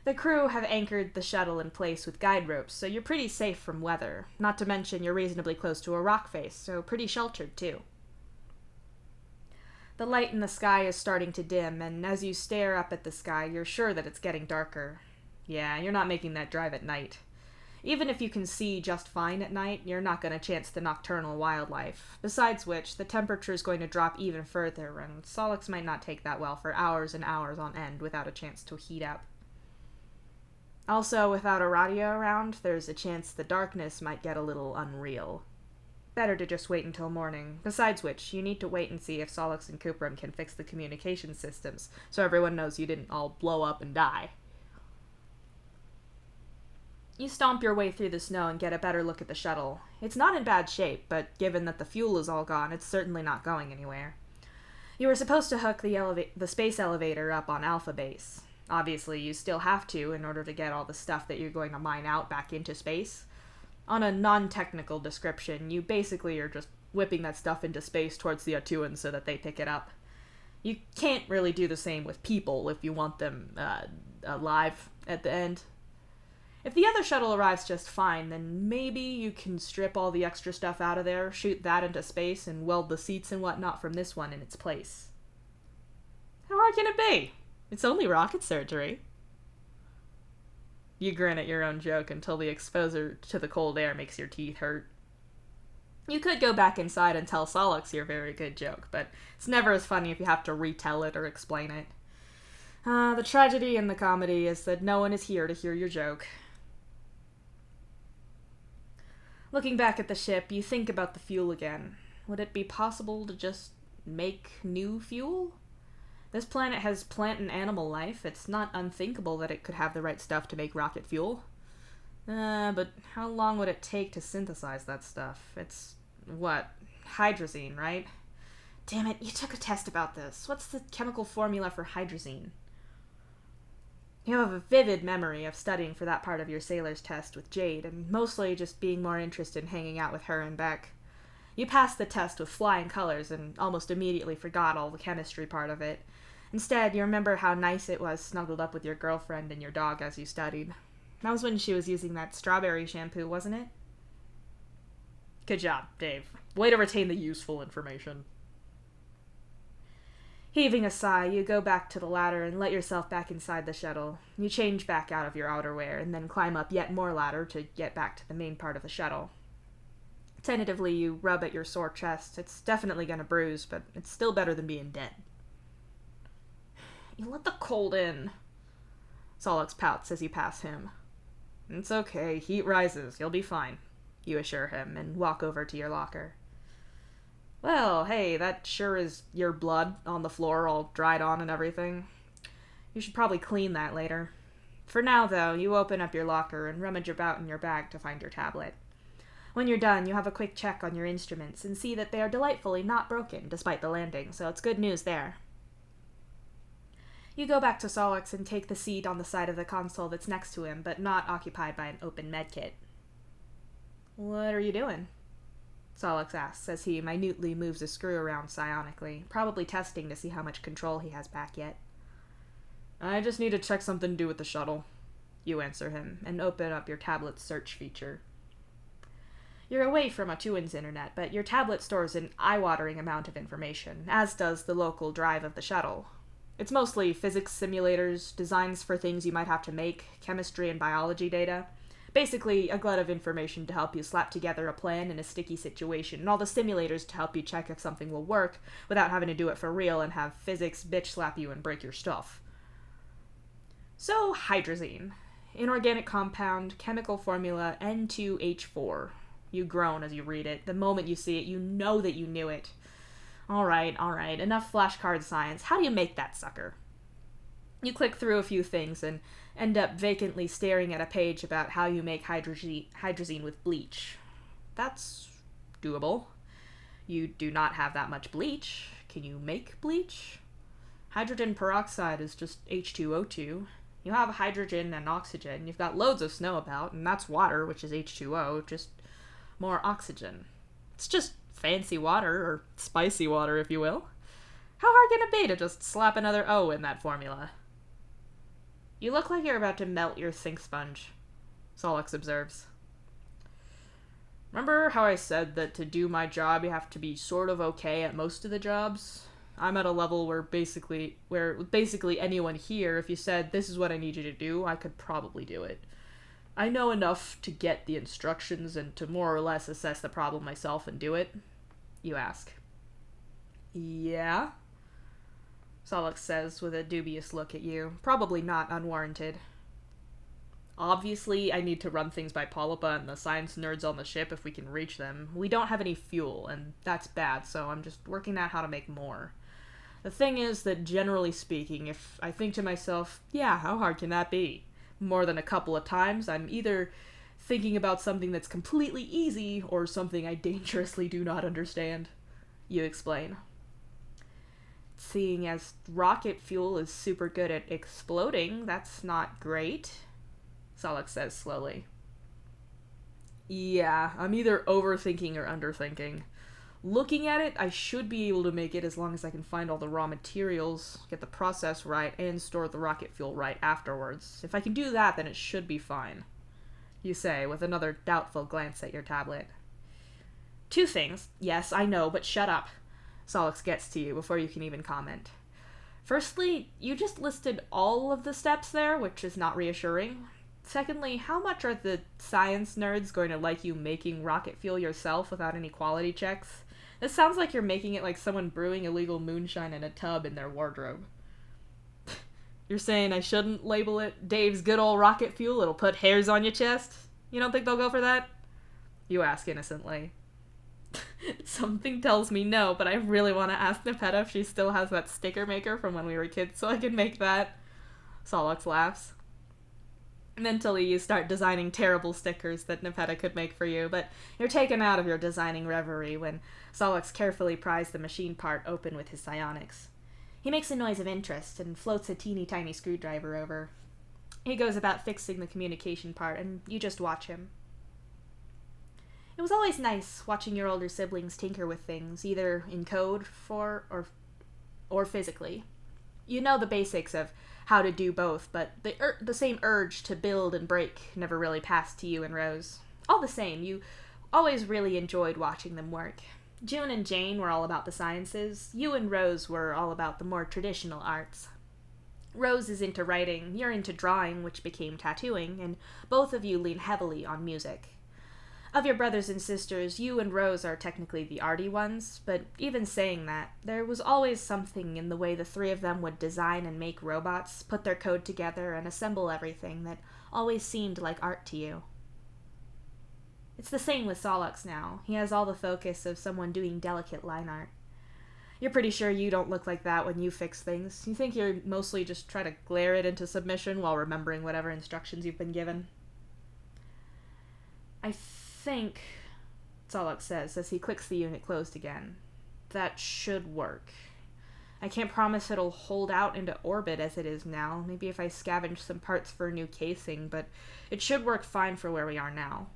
The crew have anchored the shuttle in place with guide ropes, so you're pretty safe from weather. Not to mention you're reasonably close to a rock face, so pretty sheltered too. The light in the sky is starting to dim, and as you stare up at the sky, you're sure that it's getting darker. Yeah, you're not making that drive at night. Even if you can see just fine at night, you're not going to chance the nocturnal wildlife. Besides which, the temperature is going to drop even further, and Solix might not take that well for hours and hours on end without a chance to heat up. Also, without a radio around, there's a chance the darkness might get a little unreal. Better to just wait until morning. Besides which, you need to wait and see if Solix and Cuprum can fix the communication systems, so everyone knows you didn't all blow up and die. You stomp your way through the snow and get a better look at the shuttle. It's not in bad shape, but given that the fuel is all gone, it's certainly not going anywhere. You were supposed to hook the space elevator up on Alpha Base. Obviously, you still have to in order to get all the stuff that you're going to mine out back into space. On a non-technical description, you basically are just whipping that stuff into space towards the Atuans so that they pick it up. You can't really do the same with people if you want them alive at the end. If the other shuttle arrives just fine, then maybe you can strip all the extra stuff out of there, shoot that into space, and weld the seats and whatnot from this one in its place. How hard can it be? It's only rocket surgery. You grin at your own joke until the exposure to the cold air makes your teeth hurt. You could go back inside and tell Solix your very good joke, but it's never as funny if you have to retell it or explain it. The tragedy in the comedy is that no one is here to hear your joke. Looking back at the ship, you think about the fuel again. Would it be possible to just make new fuel? This planet has plant and animal life. It's not unthinkable that it could have the right stuff to make rocket fuel. But how long would it take to synthesize that stuff? It's, hydrazine, right? Damn it, you took a test about this. What's the chemical formula for hydrazine? You have a vivid memory of studying for that part of your sailor's test with Jade, and mostly just being more interested in hanging out with her and Beck. You passed the test with flying colors and almost immediately forgot all the chemistry part of it. Instead, you remember how nice it was snuggled up with your girlfriend and your dog as you studied. That was when she was using that strawberry shampoo, wasn't it? Good job, Dave. Way to retain the useful information. Heaving a sigh, you go back to the ladder and let yourself back inside the shuttle. You change back out of your outerwear and then climb up yet more ladder to get back to the main part of the shuttle. Tentatively, you rub at your sore chest. It's definitely gonna bruise, but it's still better than being dead. You let the cold in. Solix pouts as you pass him. It's okay, heat rises, you'll be fine, you assure him, and walk over to your locker. Well, hey, that sure is your blood on the floor, all dried on and everything. You should probably clean that later. For now, though, you open up your locker and rummage about in your bag to find your tablet. When you're done, you have a quick check on your instruments and see that they are delightfully not broken despite the landing, so it's good news there. You go back to Solix and take the seat on the side of the console that's next to him, but not occupied by an open medkit. What are you doing? Solix asks as he minutely moves a screw around psionically, probably testing to see how much control he has back yet. I just need to check something to do with the shuttle, you answer him, and open up your tablet's search feature. You're away from Atuan's internet, but your tablet stores an eye-watering amount of information, as does the local drive of the shuttle. It's mostly physics simulators, designs for things you might have to make, chemistry and biology data. Basically, a glut of information to help you slap together a plan in a sticky situation, and all the simulators to help you check if something will work without having to do it for real and have physics bitch slap you and break your stuff. So, hydrazine. Inorganic compound, chemical formula N2H4. You groan as you read it. The moment you see it, you know that you knew it. Alright, enough flashcard science. How do you make that sucker? You click through a few things and end up vacantly staring at a page about how you make hydrazine with bleach. That's doable. You do not have that much bleach. Can you make bleach? Hydrogen peroxide is just H2O2. You have hydrogen and oxygen. You've got loads of snow about, and that's water, which is H2O, just more oxygen. It's just fancy water, or spicy water, if you will. How hard can it be to just slap another O in that formula? You look like you're about to melt your think sponge, Solix observes. Remember how I said that to do my job you have to be sort of okay at most of the jobs? I'm at a level where basically anyone here, if you said, this is what I need you to do, I could probably do it. I know enough to get the instructions and to more or less assess the problem myself and do it, you ask. Yeah? Solix says with a dubious look at you, probably not unwarranted. Obviously, I need to run things by Polypa and the science nerds on the ship if we can reach them. We don't have any fuel, and that's bad, so I'm just working out how to make more. The thing is that, generally speaking, if I think to myself, yeah, how hard can that be? More than a couple of times, I'm either thinking about something that's completely easy or something I dangerously do not understand. You explain. Seeing as rocket fuel is super good at exploding, that's not great, Solix says slowly. Yeah, I'm either overthinking or underthinking. Looking at it, I should be able to make it as long as I can find all the raw materials, get the process right, and store the rocket fuel right afterwards. If I can do that, then it should be fine, you say, with another doubtful glance at your tablet. 2 things. Yes, I know, but shut up. Solix gets to you before you can even comment. Firstly, you just listed all of the steps there, which is not reassuring. Secondly, how much are the science nerds going to like you making rocket fuel yourself without any quality checks? This sounds like you're making it like someone brewing illegal moonshine in a tub in their wardrobe. You're saying I shouldn't label it Dave's good old rocket fuel? It'll put hairs on your chest? You don't think they'll go for that? You ask innocently. Something tells me no, but I really want to ask Nepeta if she still has that sticker maker from when we were kids so I can make that. Solix laughs. Mentally, you start designing terrible stickers that Nepeta could make for you, but you're taken out of your designing reverie when Solix carefully pries the machine part open with his psionics. He makes a noise of interest and floats a teeny tiny screwdriver over. He goes about fixing the communication part, and you just watch him. It was always nice watching your older siblings tinker with things, either in code or physically. You know the basics of how to do both, but the same urge to build and break never really passed to you and Rose. All the same, you always really enjoyed watching them work. June and Jane were all about the sciences. You and Rose were all about the more traditional arts. Rose is into writing, you're into drawing, which became tattooing, and both of you lean heavily on music. Of your brothers and sisters, you and Rose are technically the arty ones, but even saying that, there was always something in the way the 3 of them would design and make robots, put their code together, and assemble everything that always seemed like art to you. It's the same with Solix now. He has all the focus of someone doing delicate line art. You're pretty sure you don't look like that when you fix things. You think you're mostly just trying to glare it into submission while remembering whatever instructions you've been given. I think, Solix says as he clicks the unit closed again, that should work. I can't promise it'll hold out into orbit as it is now. Maybe if I scavenge some parts for a new casing, but it should work fine for where we are now.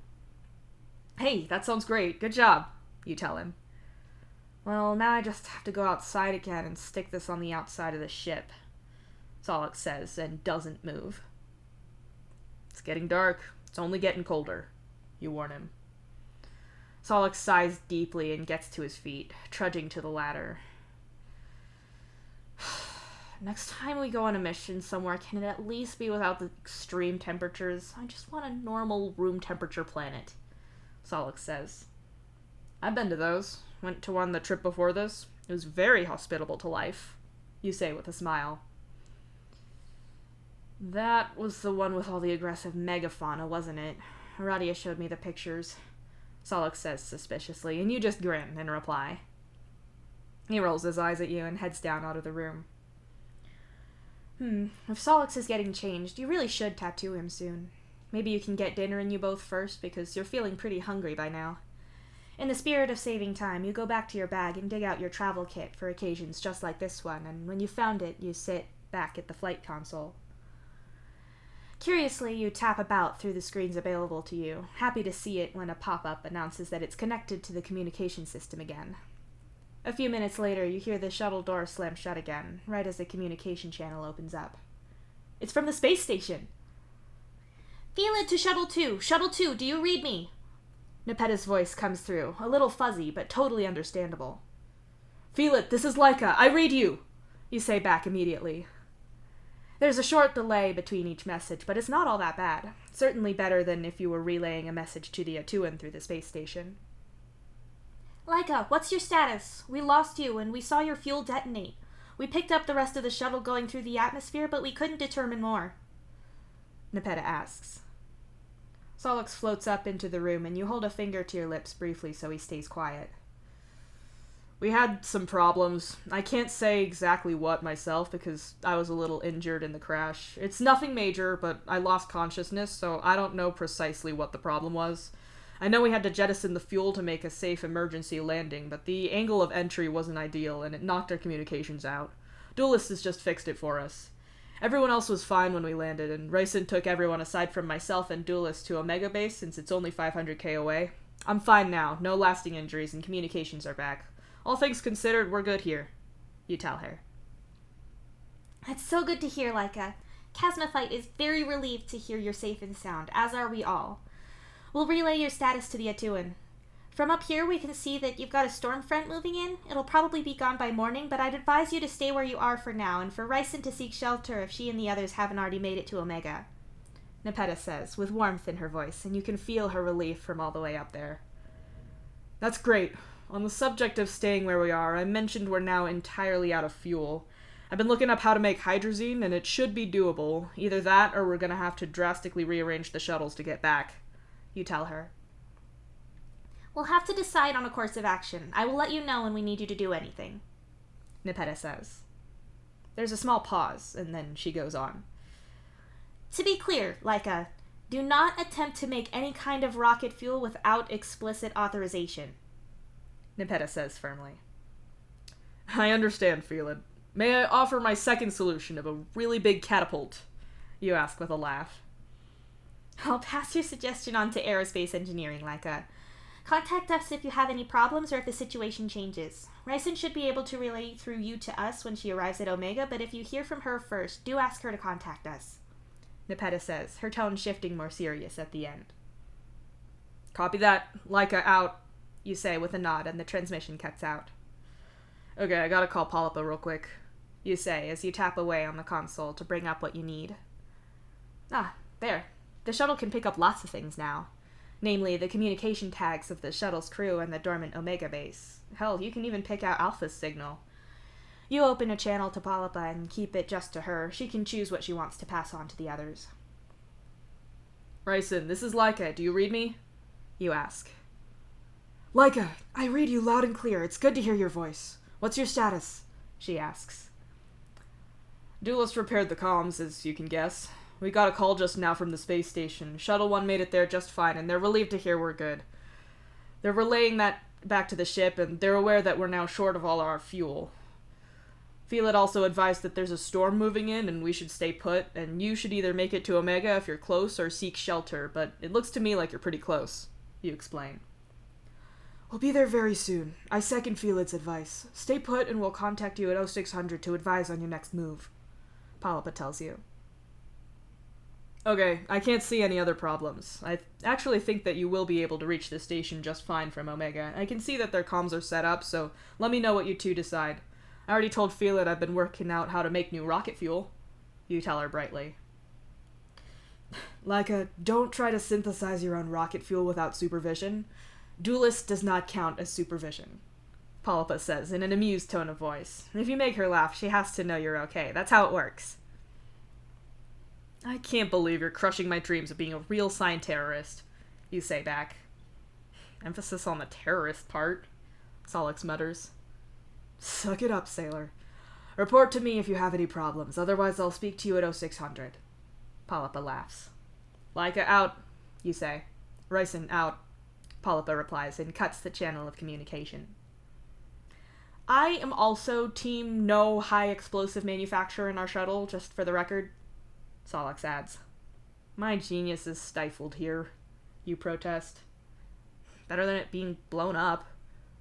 Hey, that sounds great. Good job, you tell him. Well, now I just have to go outside again and stick this on the outside of the ship, Solix says, and doesn't move. It's getting dark. It's only getting colder, you warn him. Solix sighs deeply and gets to his feet, trudging to the ladder. Next time we go on a mission somewhere, can it at least be without the extreme temperatures? I just want a normal room temperature planet, Solix says. I've been to those. Went to one the trip before this. It was very hospitable to life, you say with a smile. That was the one with all the aggressive megafauna, wasn't it? Aradia showed me the pictures, Solix says suspiciously, and you just grin in reply. He rolls his eyes at you and heads down out of the room. If Solix is getting changed, you really should tattoo him soon. Maybe you can get dinner in you both first, because you're feeling pretty hungry by now. In the spirit of saving time, you go back to your bag and dig out your travel kit for occasions just like this one, and when you found it, you sit back at the flight console. Curiously, you tap about through the screens available to you, happy to see it when a pop-up announces that it's connected to the communication system again. A few minutes later, you hear the shuttle door slam shut again, right as the communication channel opens up. It's from the space station! Feel it to Shuttle 2! Shuttle 2, do you read me? Nepeta's voice comes through, a little fuzzy, but totally understandable. Feel it, this is Laika, I read you! You say back immediately. There's a short delay between each message, but it's not all that bad. Certainly better than if you were relaying a message to the Atuan through the space station. Laika, what's your status? We lost you and we saw your fuel detonate. We picked up the rest of the shuttle going through the atmosphere, but we couldn't determine more. Nepeta asks. Solix floats up into the room and you hold a finger to your lips briefly so he stays quiet. We had some problems. I can't say exactly what myself because I was a little injured in the crash. It's nothing major, but I lost consciousness, so I don't know precisely what the problem was. I know we had to jettison the fuel to make a safe emergency landing, but the angle of entry wasn't ideal and it knocked our communications out. Duelist has just fixed it for us. Everyone else was fine when we landed, and Ryson took everyone aside from myself and Duelist to Omega Base since it's only 500k away. I'm fine now, no lasting injuries, and communications are back. All things considered, we're good here. You tell her. That's so good to hear, Laika. Chasmophite is very relieved to hear you're safe and sound, as are we all. We'll relay your status to the Atuan. From up here, we can see that you've got a storm front moving in. It'll probably be gone by morning, but I'd advise you to stay where you are for now, and for Ryson to seek shelter if she and the others haven't already made it to Omega. Nepeta says, with warmth in her voice, and you can feel her relief from all the way up there. That's great. On the subject of staying where we are, I mentioned we're now entirely out of fuel. I've been looking up how to make hydrazine, and it should be doable. Either that, or we're gonna have to drastically rearrange the shuttles to get back. You tell her. We'll have to decide on a course of action. I will let you know when we need you to do anything. Nepeta says. There's a small pause, and then she goes on. To be clear, Laika, do not attempt to make any kind of rocket fuel without explicit authorization. Nepeta says firmly. I understand, Phelan. May I offer my second solution of a really big catapult? You ask with a laugh. I'll pass your suggestion on to aerospace engineering, Laika. Contact us if you have any problems or if the situation changes. Ryson should be able to relay through you to us when she arrives at Omega, but if you hear from her first, do ask her to contact us. Nepeta says, her tone shifting more serious at the end. Copy that. Laika out, you say with a nod, and the transmission cuts out. Okay, I gotta call Polypa real quick, you say as you tap away on the console to bring up what you need. Ah, there. The shuttle can pick up lots of things now. Namely, the communication tags of the shuttle's crew and the dormant Omega base. Hell, you can even pick out Alpha's signal. You open a channel to Polypa and keep it just to her. She can choose what she wants to pass on to the others. Ryson, this is Laika. Do you read me? You ask. Laika, I read you loud and clear. It's good to hear your voice. What's your status? She asks. Duelist repaired the comms, as you can guess. We got a call just now from the space station. Shuttle 1 made it there just fine, and they're relieved to hear we're good. They're relaying that back to the ship, and they're aware that we're now short of all our fuel. Felid also advised that there's a storm moving in, and we should stay put, and you should either make it to Omega if you're close or seek shelter, but it looks to me like you're pretty close, you explain. We'll be there very soon. I second Felid's advice. Stay put, and we'll contact you at 0600 to advise on your next move, Polypa tells you. Okay, I can't see any other problems. I actually think that you will be able to reach the station just fine from Omega. I can see that their comms are set up, so let me know what you two decide. I already told Felid I've been working out how to make new rocket fuel. You tell her brightly. Laika, don't try to synthesize your own rocket fuel without supervision. Duelist does not count as supervision, Polypa says in an amused tone of voice. If you make her laugh, she has to know you're okay. That's how it works. I can't believe you're crushing my dreams of being a real science-terrorist, you say back. Emphasis on the terrorist part, Solix mutters. Suck it up, sailor. Report to me if you have any problems, otherwise I'll speak to you at 0600. Polypa laughs. Laika out, you say. Ryson out, Polypa replies and cuts the channel of communication. I am also team no high explosive manufacturer in our shuttle, just for the record. Solix adds. My genius is stifled here, you protest. Better than it being blown up,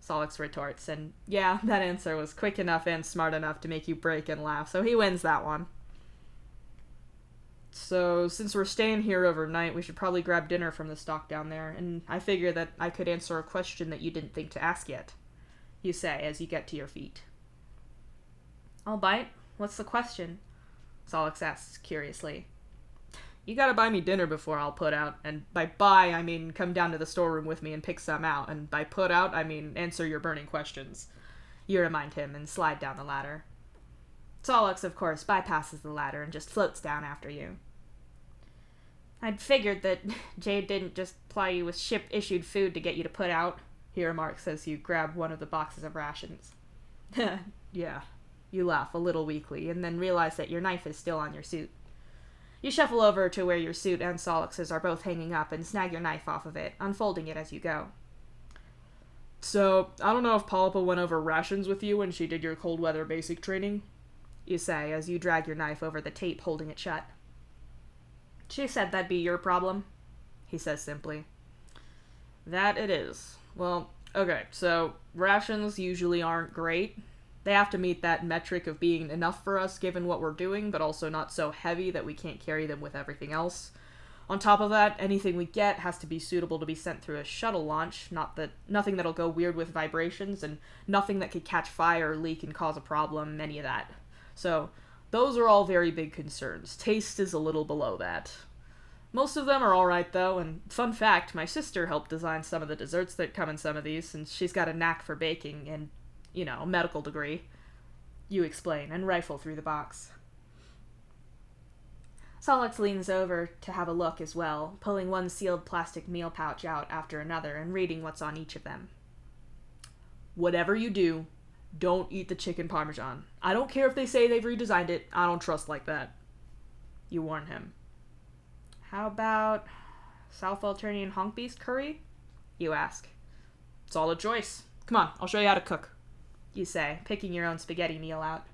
Solix retorts, and yeah, that answer was quick enough and smart enough to make you break and laugh, so he wins that one. So, since we're staying here overnight, we should probably grab dinner from the stock down there, and I figure that I could answer a question that you didn't think to ask yet, you say as you get to your feet. I'll bite. What's the question? Solix asks curiously. You gotta buy me dinner before I'll put out, and by buy, I mean come down to the storeroom with me and pick some out, and by put out, I mean answer your burning questions. You remind him and slide down the ladder. Solix, of course, bypasses the ladder and just floats down after you. I'd figured that Jade didn't just ply you with ship-issued food to get you to put out, he remarks as you grab one of the boxes of rations. Yeah. You laugh a little weakly, and then realize that your knife is still on your suit. You shuffle over to where your suit and Solix's are both hanging up and snag your knife off of it, unfolding it as you go. So, I don't know if Polypa went over rations with you when she did your cold weather basic training, you say as you drag your knife over the tape holding it shut. She said that'd be your problem, he says simply. That it is. Well, okay, so rations usually aren't great. They have to meet that metric of being enough for us given what we're doing, but also not so heavy that we can't carry them with everything else. On top of that, anything we get has to be suitable to be sent through a shuttle launch, nothing that'll go weird with vibrations, and nothing that could catch fire or leak and cause a problem, any of that. So, those are all very big concerns. Taste is a little below that. Most of them are alright though, and fun fact, my sister helped design some of the desserts that come in some of these, since she's got a knack for baking and, a medical degree. You explain, and rifle through the box. Solix leans over to have a look as well, pulling one sealed plastic meal pouch out after another and reading what's on each of them. Whatever you do, don't eat the chicken parmesan. I don't care if they say they've redesigned it, I don't trust like that. You warn him. How about South Alternian honk beast curry? You ask. Solid choice. Come on, I'll show you how to cook, you say, picking your own spaghetti meal out.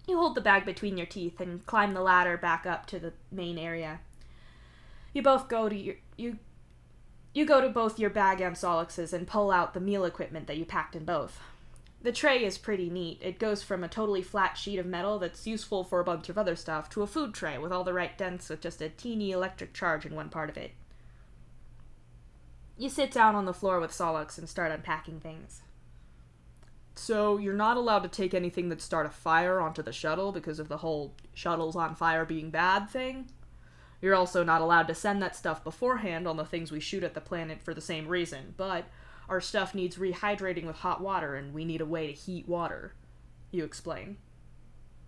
You hold the bag between your teeth and climb the ladder back up to the main area. You both go to you go to both your bag and Solix's and pull out the meal equipment that you packed in both. The tray is pretty neat. It goes from a totally flat sheet of metal that's useful for a bunch of other stuff to a food tray with all the right dents with just a teeny electric charge in one part of it. You sit down on the floor with Solix and start unpacking things. So, you're not allowed to take anything that start a fire onto the shuttle because of the whole shuttles on fire being bad thing? You're also not allowed to send that stuff beforehand on the things we shoot at the planet for the same reason, but our stuff needs rehydrating with hot water and we need a way to heat water. You explain.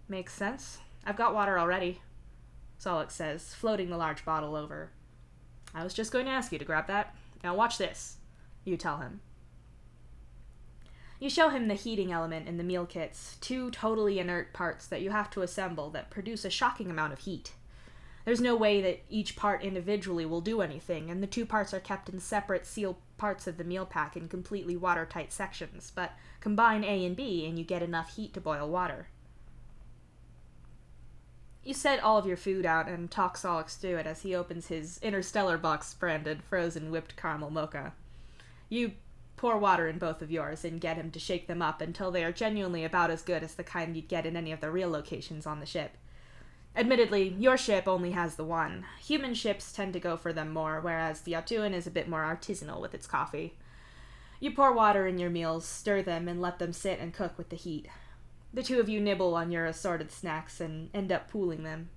Makes sense. I've got water already, Solix says, floating the large bottle over. I was just going to ask you to grab that. Now watch this, you tell him. You show him the heating element in the meal kits, two totally inert parts that you have to assemble that produce a shocking amount of heat. There's no way that each part individually will do anything, and the two parts are kept in separate sealed parts of the meal pack in completely watertight sections, but combine A and B and you get enough heat to boil water. You set all of your food out and talk Solix through it as he opens his Interstellar box branded frozen whipped caramel mocha. You pour water in both of yours and get him to shake them up until they are genuinely about as good as the kind you'd get in any of the real locations on the ship. Admittedly, your ship only has the one. Human ships tend to go for them more, whereas the Atuan is a bit more artisanal with its coffee. You pour water in your meals, stir them, and let them sit and cook with the heat. The two of you nibble on your assorted snacks and end up pooling them.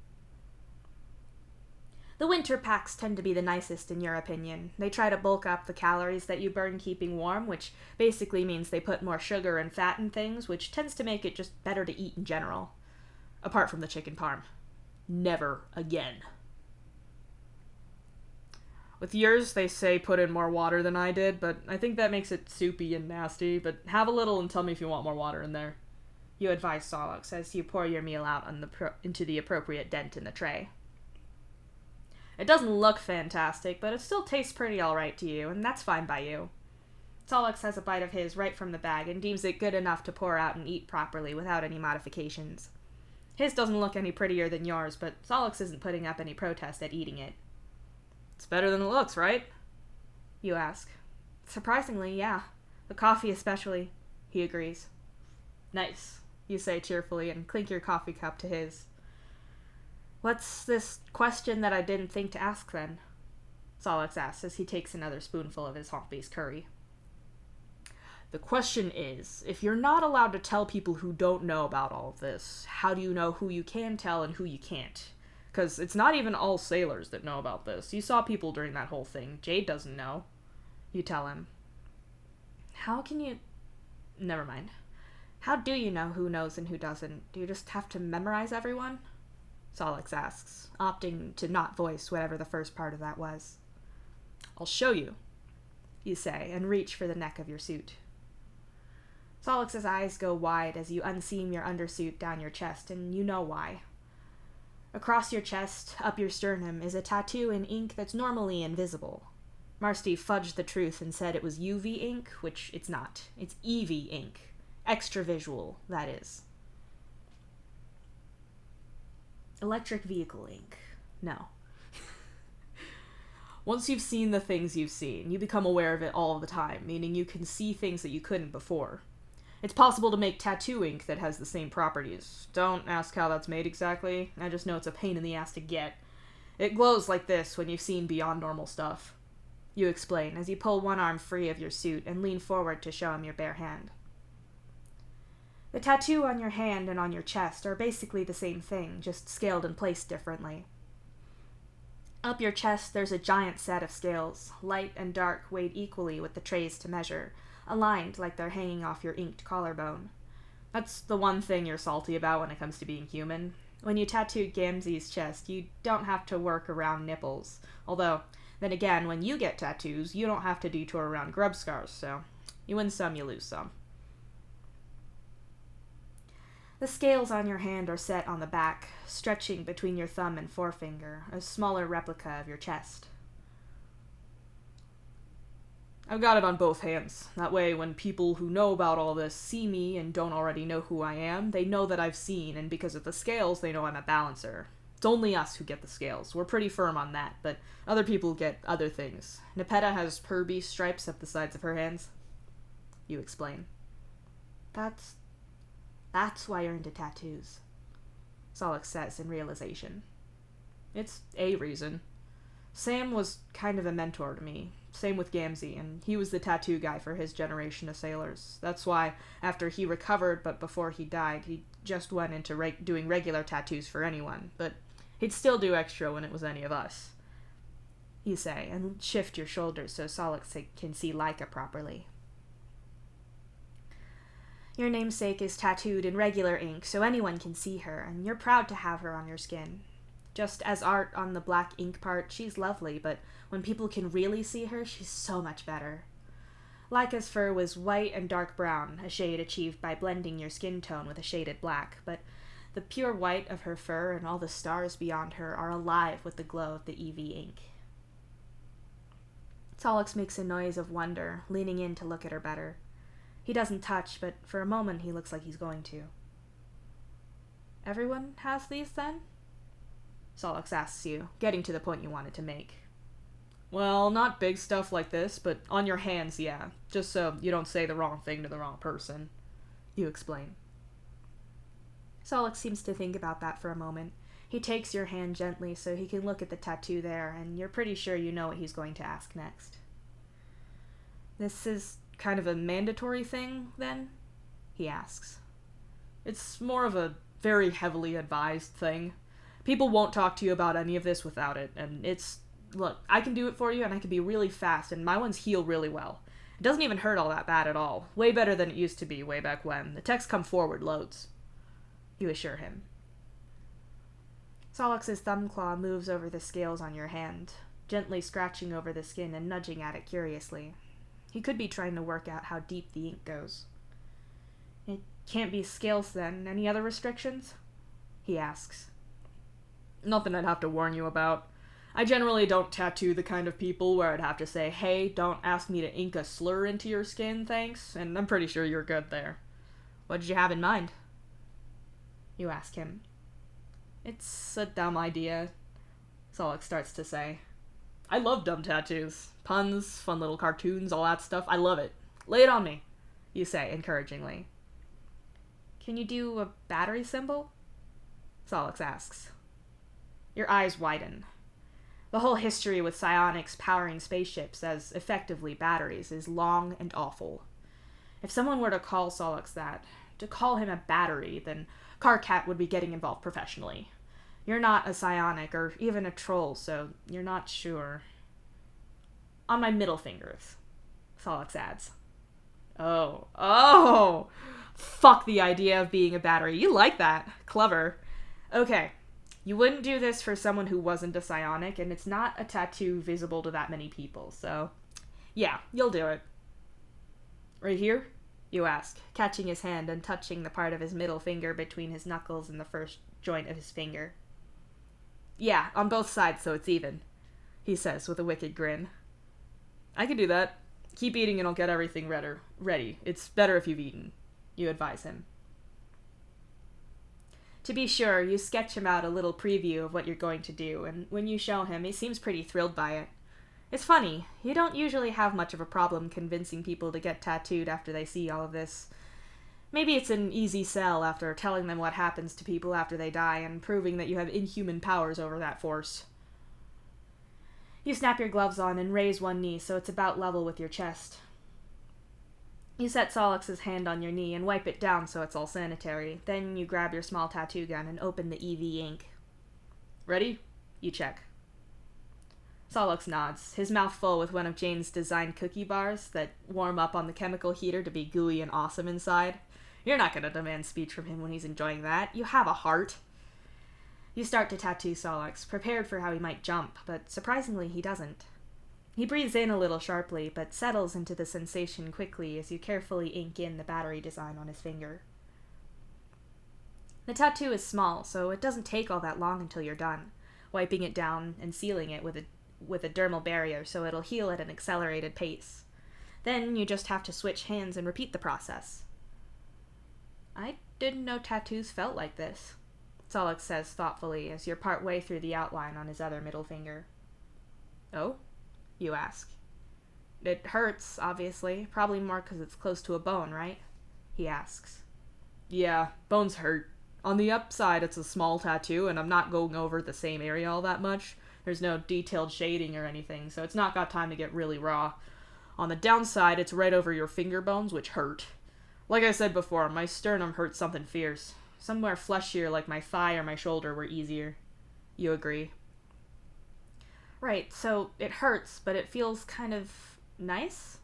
The winter packs tend to be the nicest in your opinion. They try to bulk up the calories that you burn keeping warm, which basically means they put more sugar and fat in things, which tends to make it just better to eat in general. Apart from the chicken parm. Never again. With yours, they say put in more water than I did, but I think that makes it soupy and nasty, but have a little and tell me if you want more water in there. You advise Solix as you pour your meal out into the appropriate dent in the tray. It doesn't look fantastic, but it still tastes pretty alright to you, and that's fine by you. Solix has a bite of his right from the bag and deems it good enough to pour out and eat properly without any modifications. His doesn't look any prettier than yours, but Solix isn't putting up any protest at eating it. It's better than it looks, right? You ask. Surprisingly, yeah. The coffee especially, he agrees. Nice, you say cheerfully and clink your coffee cup to his. What's this question that I didn't think to ask then? Solix asks as he takes another spoonful of his honk-beast curry. The question is, if you're not allowed to tell people who don't know about all of this, how do you know who you can tell and who you can't? because it's not even all sailors that know about this. You saw people during that whole thing. Jade doesn't know. You tell him. How can you... Never mind. How do you know who knows and who doesn't? Do you just have to memorize everyone? Solix asks, opting to not voice whatever the first part of that was. I'll show you, you say, and reach for the neck of your suit. Solix's eyes go wide as you unseam your undersuit down your chest, and you know why. Across your chest, up your sternum, is a tattoo in ink that's normally invisible. Marsti fudged the truth and said it was UV ink, which it's not. It's EV ink. Extra visual, that is. Electric vehicle ink. No. Once you've seen the things you've seen, you become aware of it all the time, meaning you can see things that you couldn't before. It's possible to make tattoo ink that has the same properties. Don't ask how that's made exactly. I just know it's a pain in the ass to get. It glows like this when you've seen beyond normal stuff. You explain as you pull one arm free of your suit and lean forward to show him your bare hand. The tattoo on your hand and on your chest are basically the same thing, just scaled and placed differently. Up your chest, there's a giant set of scales, light and dark weighed equally with the trays to measure, aligned like they're hanging off your inked collarbone. That's the one thing you're salty about when it comes to being human. When you tattooed Gamzee's chest, you don't have to work around nipples. Although, then again, when you get tattoos, you don't have to detour around grub scars, so you win some, you lose some. The scales on your hand are set on the back, stretching between your thumb and forefinger, a smaller replica of your chest. I've got it on both hands. That way, when people who know about all this see me and don't already know who I am, they know that I've seen, and because of the scales, they know I'm a balancer. It's only us who get the scales. We're pretty firm on that, but other people get other things. Nepeta has Purby stripes up the sides of her hands. You explain. That's why you're into tattoos, Solix says in realization. It's a reason. Sam was kind of a mentor to me. Same with Gamzee, and he was the tattoo guy for his generation of sailors. That's why, after he recovered but before he died, he just went into doing regular tattoos for anyone, but he'd still do extra when it was any of us. You say, and shift your shoulders so Solix can see Laika properly. Your namesake is tattooed in regular ink, so anyone can see her, and you're proud to have her on your skin. Just as art on the black ink part, she's lovely, but when people can really see her, she's so much better. Laika's fur was white and dark brown, a shade achieved by blending your skin tone with a shaded black, but the pure white of her fur and all the stars beyond her are alive with the glow of the EV ink. Solix makes a noise of wonder, leaning in to look at her better. He doesn't touch, but for a moment he looks like he's going to. Everyone has these, then? Solix asks you, getting to the point you wanted to make. Well, not big stuff like this, but on your hands, yeah. Just so you don't say the wrong thing to the wrong person. You explain. Solix seems to think about that for a moment. He takes your hand gently so he can look at the tattoo there, and you're pretty sure you know what he's going to ask next. This is kind of a mandatory thing, then? He asks. It's more of a very heavily advised thing. People won't talk to you about any of this without it, and look, I can do it for you, and I can be really fast, and my ones heal really well. It doesn't even hurt all that bad at all. Way better than it used to be way back when. The techs come forward loads. You assure him. Solix's thumb claw moves over the scales on your hand, gently scratching over the skin and nudging at it curiously. He could be trying to work out how deep the ink goes. It can't be scales, then. Any other restrictions? He asks. Nothing I'd have to warn you about. I generally don't tattoo the kind of people where I'd have to say, hey, don't ask me to ink a slur into your skin, thanks, and I'm pretty sure you're good there. What did you have in mind? You ask him. It's a dumb idea, Solix starts to say. I love dumb tattoos. Puns, fun little cartoons, all that stuff. I love it. Lay it on me, you say encouragingly. Can you do a battery symbol? Solix asks. Your eyes widen. The whole history with psionics powering spaceships as effectively batteries is long and awful. If someone were to call Solix that, to call him a battery, then Carcat would be getting involved professionally. You're not a psionic or even a troll, so you're not sure. On my middle fingers, Solix adds. Oh. Fuck the idea of being a battery. You like that. Clever. Okay. You wouldn't do this for someone who wasn't a psionic, and it's not a tattoo visible to that many people, so... Yeah, you'll do it. Right here? You ask, catching his hand and touching the part of his middle finger between his knuckles and the first joint of his finger. Yeah, on both sides so it's even, he says with a wicked grin. I can do that. Keep eating and I'll get everything ready. It's better if you've eaten, you advise him. To be sure, you sketch him out a little preview of what you're going to do, and when you show him, he seems pretty thrilled by it. It's funny, you don't usually have much of a problem convincing people to get tattooed after they see all of this. Maybe it's an easy sell after telling them what happens to people after they die and proving that you have inhuman powers over that force. You snap your gloves on and raise one knee so it's about level with your chest. You set Solix's hand on your knee and wipe it down so it's all sanitary. Then you grab your small tattoo gun and open the EV ink. Ready? You check. Solix nods, his mouth full with one of Jane's designed cookie bars that warm up on the chemical heater to be gooey and awesome inside. You're not going to demand speech from him when he's enjoying that. You have a heart. You start to tattoo Solix, prepared for how he might jump, but surprisingly he doesn't. He breathes in a little sharply, but settles into the sensation quickly as you carefully ink in the battery design on his finger. The tattoo is small, so it doesn't take all that long until you're done, wiping it down and sealing it with a dermal barrier so it'll heal at an accelerated pace. Then you just have to switch hands and repeat the process. I didn't know tattoos felt like this, Solix says thoughtfully as you're part way through the outline on his other middle finger. Oh? You ask. It hurts, obviously. Probably more because it's close to a bone, right? He asks. Yeah, bones hurt. On the upside, it's a small tattoo, and I'm not going over the same area all that much. There's no detailed shading or anything, so it's not got time to get really raw. On the downside, it's right over your finger bones, which hurt. Like I said before, my sternum hurts something fierce. Somewhere fleshier like my thigh or my shoulder were easier. You agree? Right, so it hurts, but it feels kind of nice?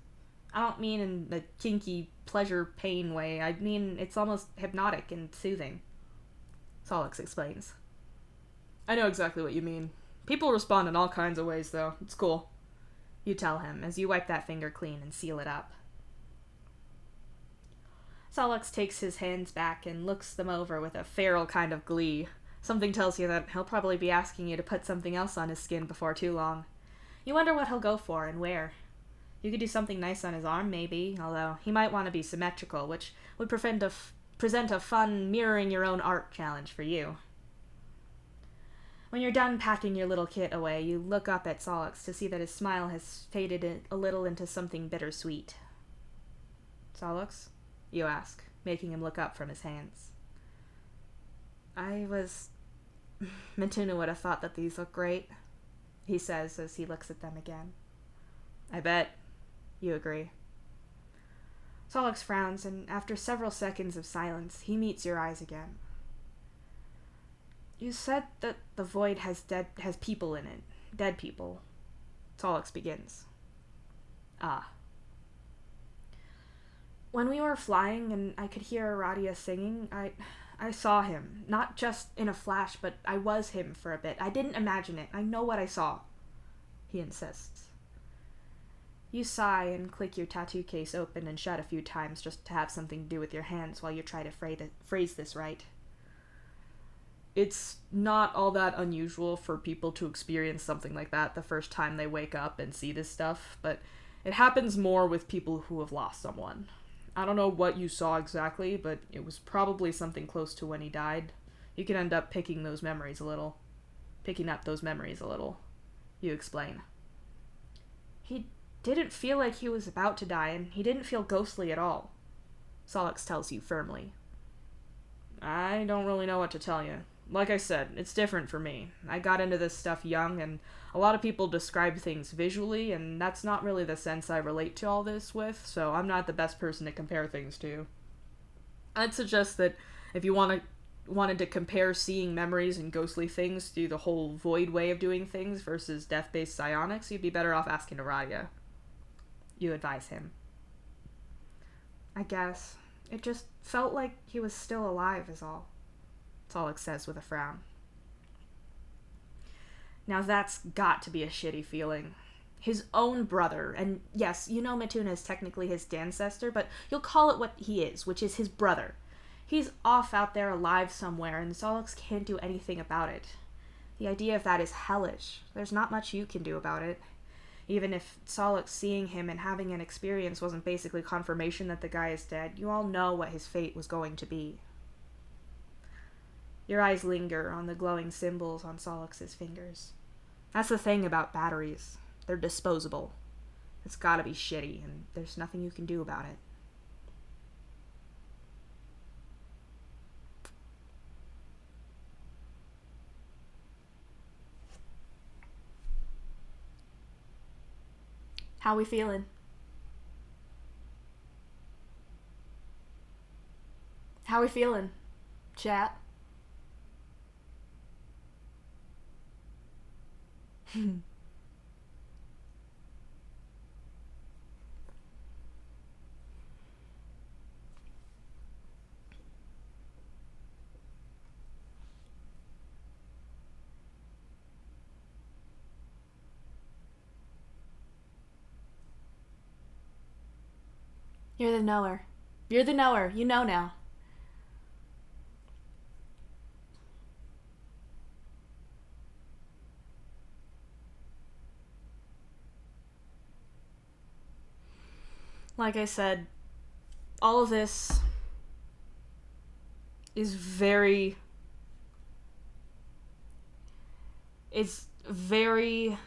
I don't mean in the kinky pleasure pain way. I mean it's almost hypnotic and soothing. Solix explains. I know exactly what you mean. People respond in all kinds of ways, though. It's cool. You tell him as you wipe that finger clean and seal it up. Solix takes his hands back and looks them over with a feral kind of glee. Something tells you that he'll probably be asking you to put something else on his skin before too long. You wonder what he'll go for and where. You could do something nice on his arm, maybe, although he might want to be symmetrical, which would present a fun mirroring your own art challenge for you. When you're done packing your little kit away, you look up at Solix to see that his smile has faded a little into something bittersweet. Solix? You ask, making him look up from his hands. Mituna would have thought that these look great, he says as he looks at them again. I bet. You agree. Solix frowns, and after several seconds of silence, he meets your eyes again. You said that the void has people in it. Dead people. Solix begins. Ah. When we were flying and I could hear Aradia singing, I saw him. Not just in a flash, but I was him for a bit. I didn't imagine it. I know what I saw. He insists. You sigh and click your tattoo case open and shut a few times just to have something to do with your hands while you try to phrase this right. It's not all that unusual for people to experience something like that the first time they wake up and see this stuff, but it happens more with people who have lost someone. I don't know what you saw exactly, but it was probably something close to when he died. You can end up picking up those memories a little. You explain. He didn't feel like he was about to die, and he didn't feel ghostly at all, Solix tells you firmly. I don't really know what to tell you. Like I said, it's different for me. I got into this stuff young, and a lot of people describe things visually, and that's not really the sense I relate to all this with, so I'm not the best person to compare things to. I'd suggest that if you want to wanted to compare seeing memories and ghostly things through the whole void way of doing things versus death-based psionics, you'd be better off asking Aradia. You advise him. I guess. It just felt like he was still alive is all. Solix says with a frown. Now that's got to be a shitty feeling. His own brother, and yes, you know Matuna is technically his ancestor, but you'll call it what he is, which is his brother. He's off out there alive somewhere, and Solix can't do anything about it. The idea of that is hellish. There's not much you can do about it. Even if Solix seeing him and having an experience wasn't basically confirmation that the guy is dead, you all know what his fate was going to be. Your eyes linger on the glowing symbols on Solix's fingers. That's the thing about batteries. They're disposable. It's gotta be shitty, and there's nothing you can do about it. How we feeling? How we feeling, chat? You're the knower. You're the knower. You know now. Like I said, all of this is very... It's very,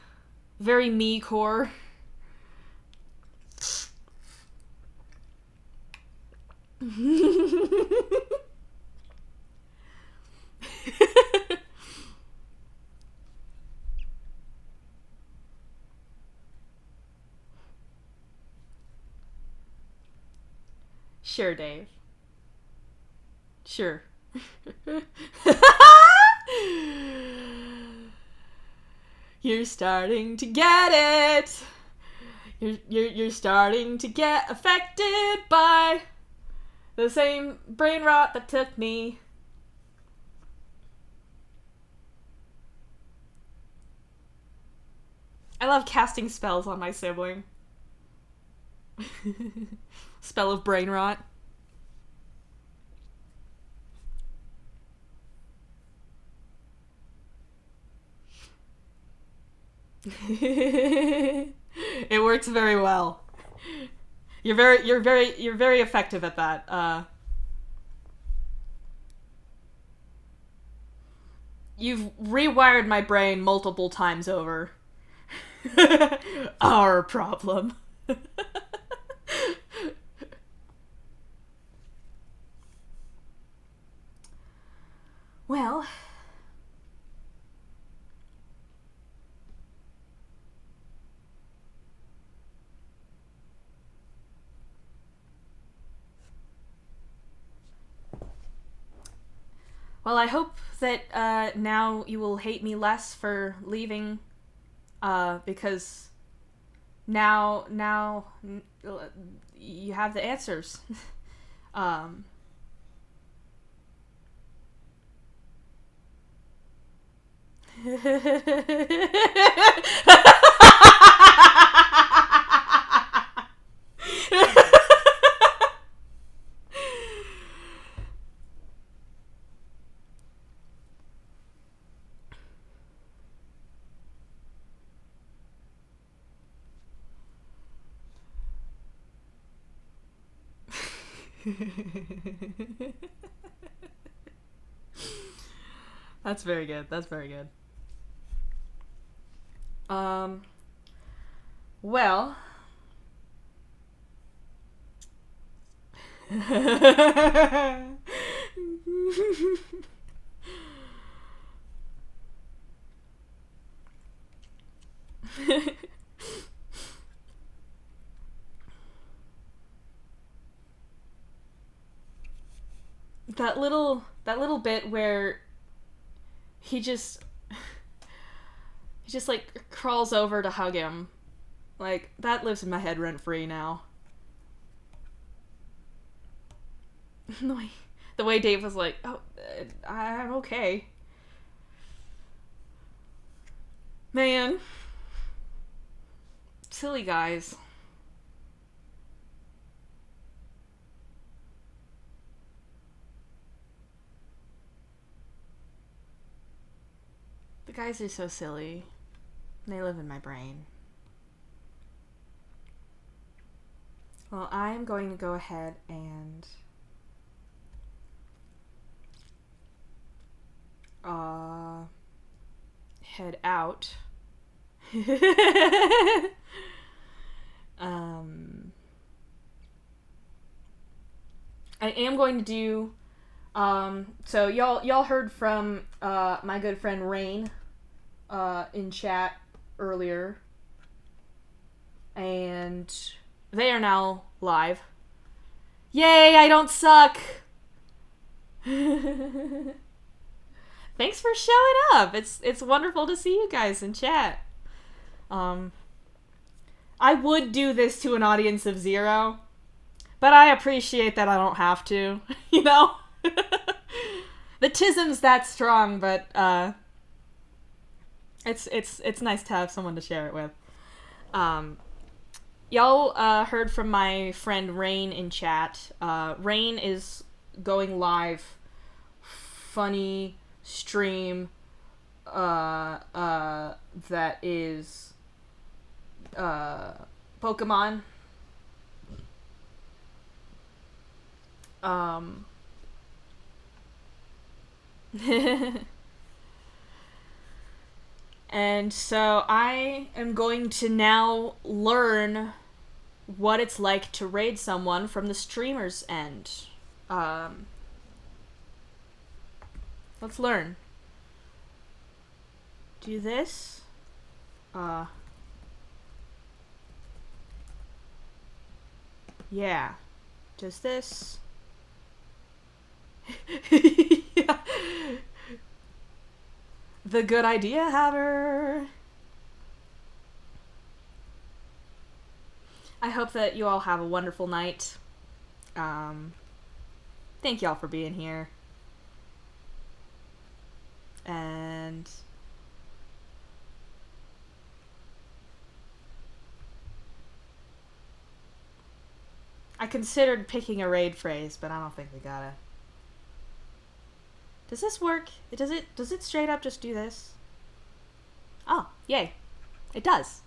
very me core. Sure, Dave. Sure. You're starting to get it. You're starting to get affected by the same brain rot that took me. I love casting spells on my sibling. Spell of brain rot. It works very well. You're very effective at that. You've rewired my brain multiple times over. Our problem. Well, I hope that now you will hate me less for leaving, because now you have the answers. That's very good. That's very good. Well. that little bit where he just like crawls over to hug him. Like, that lives in my head rent free now. The way Dave was like, "Oh, I'm okay." Man. Silly guys. The guys are so silly. They live in my brain. Well, I'm going to go ahead and head out. I am going to do so y'all heard from my good friend Rain in chat earlier, and they are now live. Yay, I don't suck. Thanks for showing up. It's wonderful to see you guys in chat. I would do this to an audience of 0, but I appreciate that I don't have to, you know? The tism's that strong, but it's nice to have someone to share it with. Y'all heard from my friend Rain in chat. Rain is going live funny stream that is Pokemon. And so I am going to now learn what it's like to raid someone from the streamer's end. Let's learn. Do this. Yeah. Just this. Yeah. The good idea haver. I hope that you all have a wonderful night. Thank y'all for being here. And I considered picking a raid phrase, but I don't think we got it. Does this work? Does it straight up just do this? Oh, yay. It does.